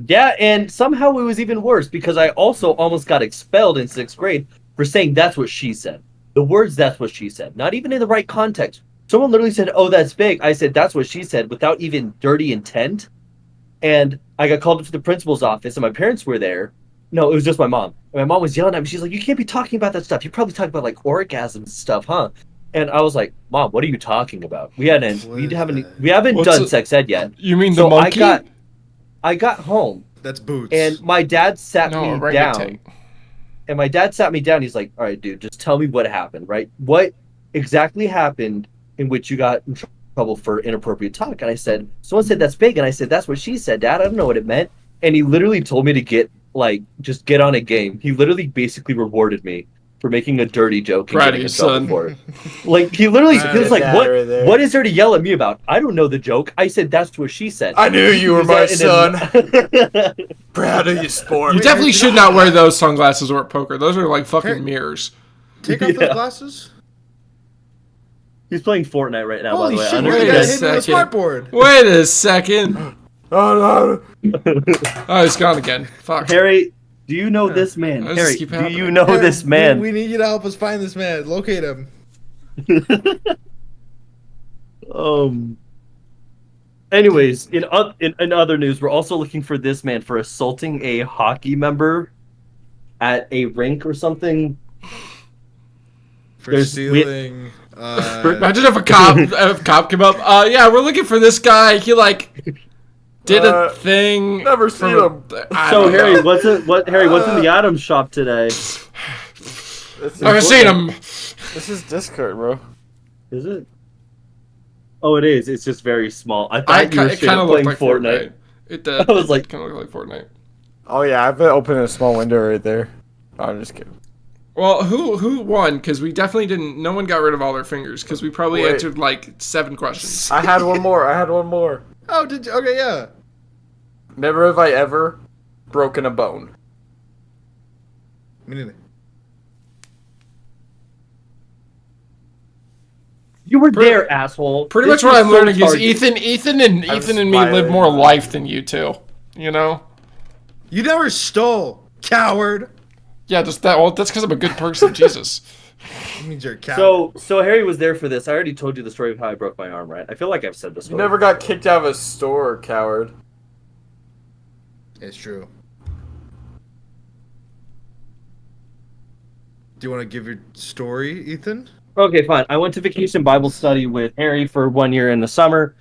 A: Yeah, and somehow it was even worse because I also almost got expelled in 6th grade for saying "that's what she said." The words "that's what she said," not even in the right context. Someone literally said, "Oh, that's big." I said, "That's what she said," without even dirty intent. And I got called up to the principal's office, and my parents were there. No, it was just my mom. And my mom was yelling at me. She's like, "You can't be talking about that stuff. You probably talk about like orgasms and stuff, huh?" And I was like, "Mom, what are you talking about? We
D: What is
A: haven't
D: that?
A: we haven't
B: What's
A: done
B: a-
A: sex ed yet."
B: You mean
A: So
B: the monkey?
A: I got home,
D: That's boots.
A: and my dad sat
B: No,
A: me
B: orangutan.
A: down. And my dad sat me down. He's like, "All right, dude, just tell me what happened, right? What exactly happened in which you got in trouble for inappropriate talk?" And I said, "Someone said that's big." And I said, "That's what she said, Dad. I don't know what it meant." And he literally told me to just get on a game. He literally basically rewarded me for making a dirty joke and
B: Proud of
A: getting
B: you,
A: in trouble
B: son.
A: for it. Like he literally, he was like,
C: Dad
A: "What?
C: right there.
A: What is there to yell at me about? I don't know the joke." I said, "That's what she said."
C: I knew you were
A: He
C: my
A: was that in
C: son. Proud of you, sport.
B: You definitely should not wear those sunglasses or at poker. Those are like fucking mirrors.
D: Take off
A: Yeah.
D: those glasses.
A: He's playing Fortnite right now,
D: Holy
A: by the way.
D: shit!
A: I know
D: You're
B: wait
D: the
A: you
D: guy
B: a
A: guys-
D: hitting the
B: second.
D: smartboard.
B: Wait a second.
C: Oh no.
B: Oh, he's gone again. Fuck.
A: Harry, do you know this man?
B: How does
A: Harry,
B: this keep
A: do you
B: happening?
A: know
D: Harry,
A: this man?
D: We need you to help us find this man. Locate him.
A: Anyways, in other news, we're also looking for this man for assaulting a hockey member at a rink or something.
D: For
A: There's-
D: stealing.
B: Imagine if a cop came up. Yeah, we're looking for this guy. He did a thing.
C: Never seen him.
A: So Harry, what's in the Adams shop today?
B: Never seen him.
C: This is Discord, bro.
A: Is it? Oh, it is. It's just very small. I
B: It
A: thought you were
B: kind
A: straight
B: of
A: up
B: looked
A: playing
B: like
A: Fortnite.
B: It did.
A: I was like,
B: kind of looked like Fortnite.
C: Oh yeah, I've been opening a small window right there. Oh, I'm just kidding.
B: Well, who won? Because we definitely didn't. No one got rid of all their fingers because we probably
C: Wait.
B: answered 7 questions.
C: I had one more.
D: Oh, did you? Okay, yeah.
C: Never have I ever broken a bone.
D: Me neither.
A: you were there, asshole.
B: Pretty
A: This
B: much what
A: was
B: I'm
A: so
B: learning is
A: targeted.
B: Ethan and me live more life than you two. You know?
D: You never stole, coward.
B: Yeah, just that. Well, that's because I'm a good person. Jesus.
D: That means you're a coward.
A: So Harry was there for this. I already told you the story of how I broke my arm, right? I feel like I've said this.
C: You never got kicked out of a store, coward.
D: It's true. Do you want to give your story, Ethan?
A: Okay, fine. I went to vacation Bible study with Harry for 1 year in the summer.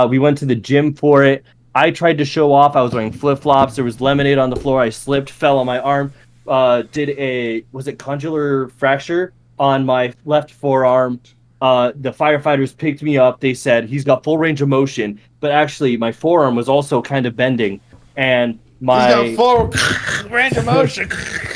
A: We went to the gym for it. I tried to show off. I was wearing flip-flops. There was lemonade on the floor. I slipped, fell on my arm. Did a condylar fracture on my left forearm. The firefighters picked me up. They said he's got full range of motion, but actually my forearm was also kind of bending, and my
D: He's got full range of motion.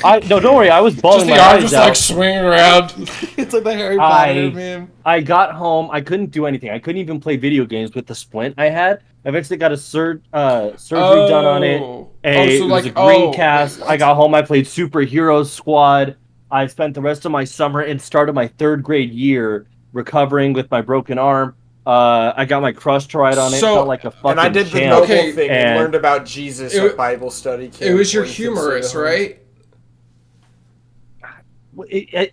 A: don't worry. I was
B: Just
A: bawling
B: the
A: my
B: arm
A: eyes
B: just
A: out.
B: swinging around.
D: It's like the Harry Potter meme.
A: I got home. I couldn't do anything. I couldn't even play video games with the splint I had. I eventually got a surgery done on it. It was a green cast. I got home. I played Superhero Squad. I spent the rest of my summer and started my 3rd grade year recovering with my broken arm. I got my crush to ride on it.
B: So-
A: Felt like a fucking
C: And I did the
A: champ.
C: noble
B: Okay,
C: thing
A: and-
C: and learned about Jesus
B: It-
C: at Bible study camp.
B: It was your
C: when Ethan
B: humerus,
C: stayed at home.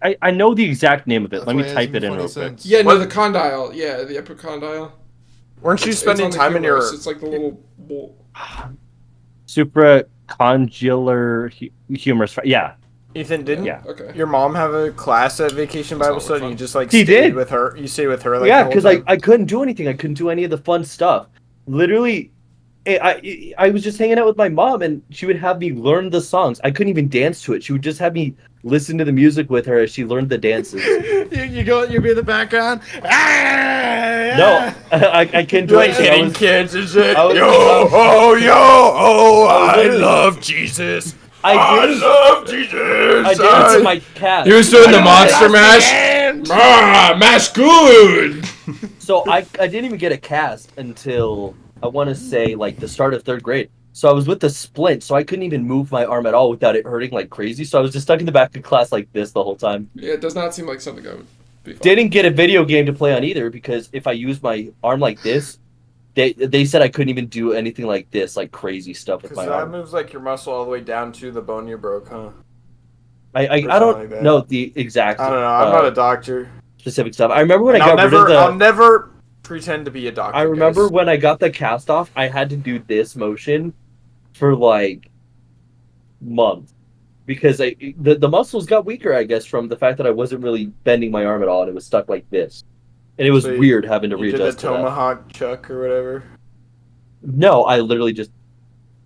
B: right?
A: I know the exact name of it.
D: That's
A: Let me
D: why it
A: type
D: has
A: it in
D: funny
A: real quick.
D: sense.
B: Yeah, no,
C: What?
B: the condyle. Yeah, the epicondyle.
C: Weren't you
B: It's
C: spending
B: on the
C: time in your?
B: humerus. It's like the little.
A: Supracondylar humerus. Yeah.
C: Ethan, didn't
A: Yeah.
B: Okay.
C: your mom have a class at Vacation Bible
B: not
C: study?
B: fun.
C: You just like
A: She
C: stayed
A: did.
C: with her. You stayed with her. Like,
A: Yeah,
C: the whole
A: because
C: time?
A: I couldn't do anything. I couldn't do any of the fun stuff. Literally, I was just hanging out with my mom, and she would have me learn the songs. I couldn't even dance to it. She would just have me listen to the music with her as she learned the dances.
D: you be in the background.
A: No, I can't do
C: You're like
A: anything.
C: hitting kids and shit.
A: I was-
C: I
A: literally-
C: love Jesus.
A: I
C: love Jesus.
A: I danced to my cat.
B: He was doing the monster mash. Mash good.
A: So I didn't even get a cast until I want to say like the start of 3rd grade. So I was with the splint, so I couldn't even move my arm at all without it hurting like crazy. So I was just stuck in the back of class like this the whole time.
B: Yeah, it does not seem like something I would be fun.
A: Didn't get a video game to play on either because if I use my arm like this, they said I couldn't even do anything like this, like crazy stuff with
C: Because
A: my
C: that
A: arm.
C: moves like your muscle all the way down to the bone you broke, huh?
A: I
C: something
A: don't
C: like that.
A: know the exact
C: I don't know. I'm not a doctor.
A: specific stuff. I remember when
C: And
A: I got rid of
C: I'll
A: the.
C: never pretend to be a doctor.
A: I remember
C: guys.
A: when I got the cast off, I had to do this motion for like months because the muscles got weaker, I guess, from the fact that I wasn't really bending my arm at all and it was stuck like this, and it was
C: So
A: weird having to
C: you did the
A: readjust to that.
C: tomahawk chuck or whatever.
A: No, I literally just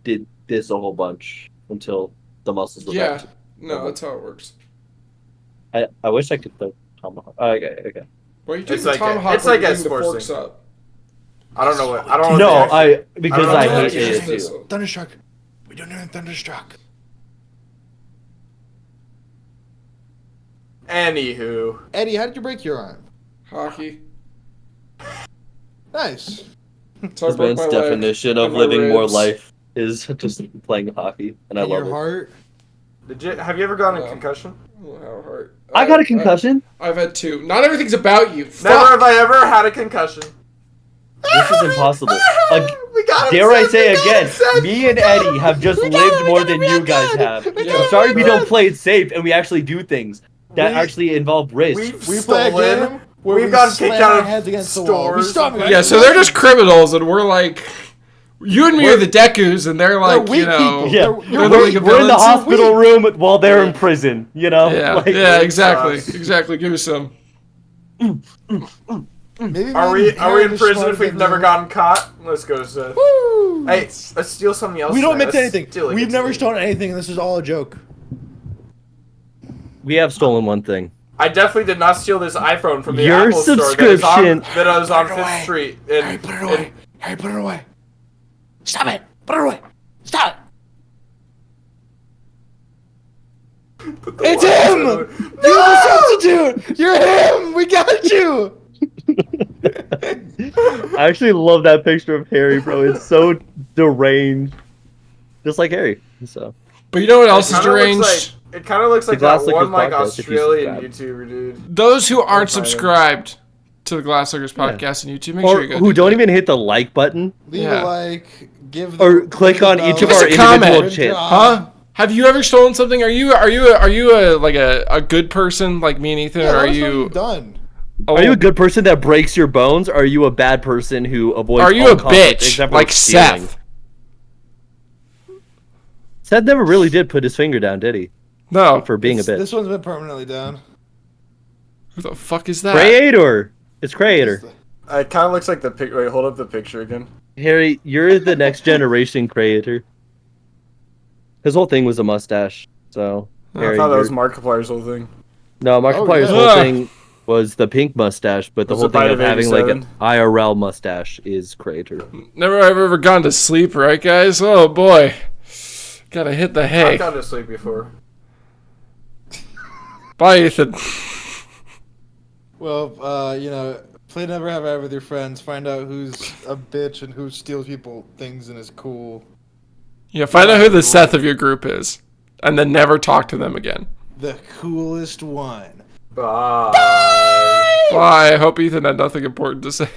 A: did this a whole bunch until the muscles were
B: Yeah.
A: back.
B: No, that's how it works.
A: I wish I could throw tomahawk. Okay.
B: Well, you take
C: It's
B: the
C: like a-
B: tomahawk
C: it's
B: when
C: like
B: you're
C: a
B: eating the
C: sports
B: forks
C: thing.
B: up.
C: I don't know what. I don't know.
A: No,
C: what the actual-
A: because
C: I
A: I
C: don't know
A: hate
C: what
A: it
C: it is.
A: too.
D: Thunderstruck. We're doing it in Thunderstruck.
C: Anywho,
D: Eddie, how did you break your arm?
B: Hockey.
D: Nice.
B: So I
A: This
B: broke
A: man's
B: my leg
A: definition of
B: and my
A: living more
B: ribs.
A: life is just playing hockey, and I
D: In
A: love
D: your
A: it.
D: heart.
C: have you ever gotten
B: No.
C: a concussion?
B: Oh, how hard.
A: I got a concussion.
B: I've had 2. Not everything's about you.
C: Never
B: Fuck.
C: have I ever had a concussion.
A: This is impossible. Like,
C: We got him,
A: dare I
C: Seth,
A: say
C: we got
A: again,
C: him, Seth,
A: me
C: we
A: and
C: got him.
A: Eddie have just
C: We got
A: lived
C: him, we
A: more
C: got
A: than
C: him, we
A: you
C: got
A: guys
C: him.
A: have.
C: We
B: got
A: I'm
B: him,
A: sorry
C: we
A: we
C: got
A: don't
C: him.
A: play it safe and we actually do things that
C: We-
A: actually involve risk.
C: We've
D: We play a
C: stolen.
D: game where
C: We've
D: we
C: gotten
D: slam
C: kicked
D: our
C: out of
D: heads against the wall. We
C: stores.
D: stomp it.
B: Yeah, so they're just criminals, and we're like, you and me are the Dekus, and they're like,
D: weak
B: you know,
D: people.
A: Yeah,
B: they're the League of
A: we're in the
B: Villains.
A: hospital room while they're in prison. You know,
B: Yeah,
A: Like,
B: yeah, exactly,
C: sucks.
B: exactly. Give me some.
D: Maybe
C: Are we in prison if we've never
D: gotten?
C: gotten caught? Let's go, Seth.
D: Woo!
C: Hey, let's steal something else.
D: We don't
C: tonight.
D: admit to
C: Let's
D: anything.
C: steal it
D: We've never
C: today.
D: stolen anything, and this is all a joke.
A: We have stolen one thing.
C: I definitely did not steal this iPhone from the
A: Your
C: Apple store
A: subscription.
C: that was on
D: Put it
C: 5th
D: away.
C: Street.
D: Harry, put it away. Harry, put it away. Stop it. Put it away. Stop it. It's him! You're the substitute! You're him! We got you!
A: I actually love that picture of Harry, bro. It's so deranged, just like Harry. So
B: But you know what else is deranged?
C: It kind of looks like
A: Glass
C: that
A: Lickers
C: one like
A: podcast, if you
C: Australian
A: subscribe.
C: YouTuber dude.
B: Those who aren't
C: find him.
B: subscribed to the Glass Lickers podcast on YouTube, make
A: or
B: sure you go
A: who
B: do
A: don't
B: that.
A: even hit the like button.
D: Leave
B: Yeah.
D: a like, give
A: Or click on each of
B: Give us
A: our
B: a comment.
A: individual channels.
B: Huh? Have you ever stolen something? Are you a good person like me and Ethan,
D: Yeah,
B: or are
D: let us know what
B: you?
D: you've done?
B: Oh,
A: Are you a good person that breaks your bones? Or are you a bad person who avoids?
B: Are you
A: all
B: a
A: conflict
B: bitch
A: except for
B: like
A: stealing?
B: Seth?
A: Seth never really did put his finger down, did he?
B: No.
A: For being a bitch.
D: This one's been permanently down.
B: Who the fuck is that?
A: Creator. It's Creator.
C: It kind of looks like the pic. Wait, hold up the picture again.
A: Harry, you're the next generation Creator. His whole thing was a mustache. So Harry,
C: I thought that was
A: you're-
C: Markiplier's whole thing.
A: no, Markiplier's
D: yeah.
A: whole
B: Ah.
A: thing was the pink mustache, but the
C: Was
A: whole
C: it
A: thing
C: Bite
A: of
C: of
A: having like
C: 87?
A: an IRL mustache is Creator.
B: Never have ever gone to sleep, right, guys? Oh boy, gotta hit the hay.
C: I've gone to sleep before.
B: Bye, Ethan.
D: Well, play Never Have I with your friends. Find out who's a bitch and who steals people things and is cool.
B: Yeah, find out who the Seth of your group is, and then never talk to them again.
D: The coolest one.
C: Bye.
B: Bye. I hope Ethan had nothing important to say.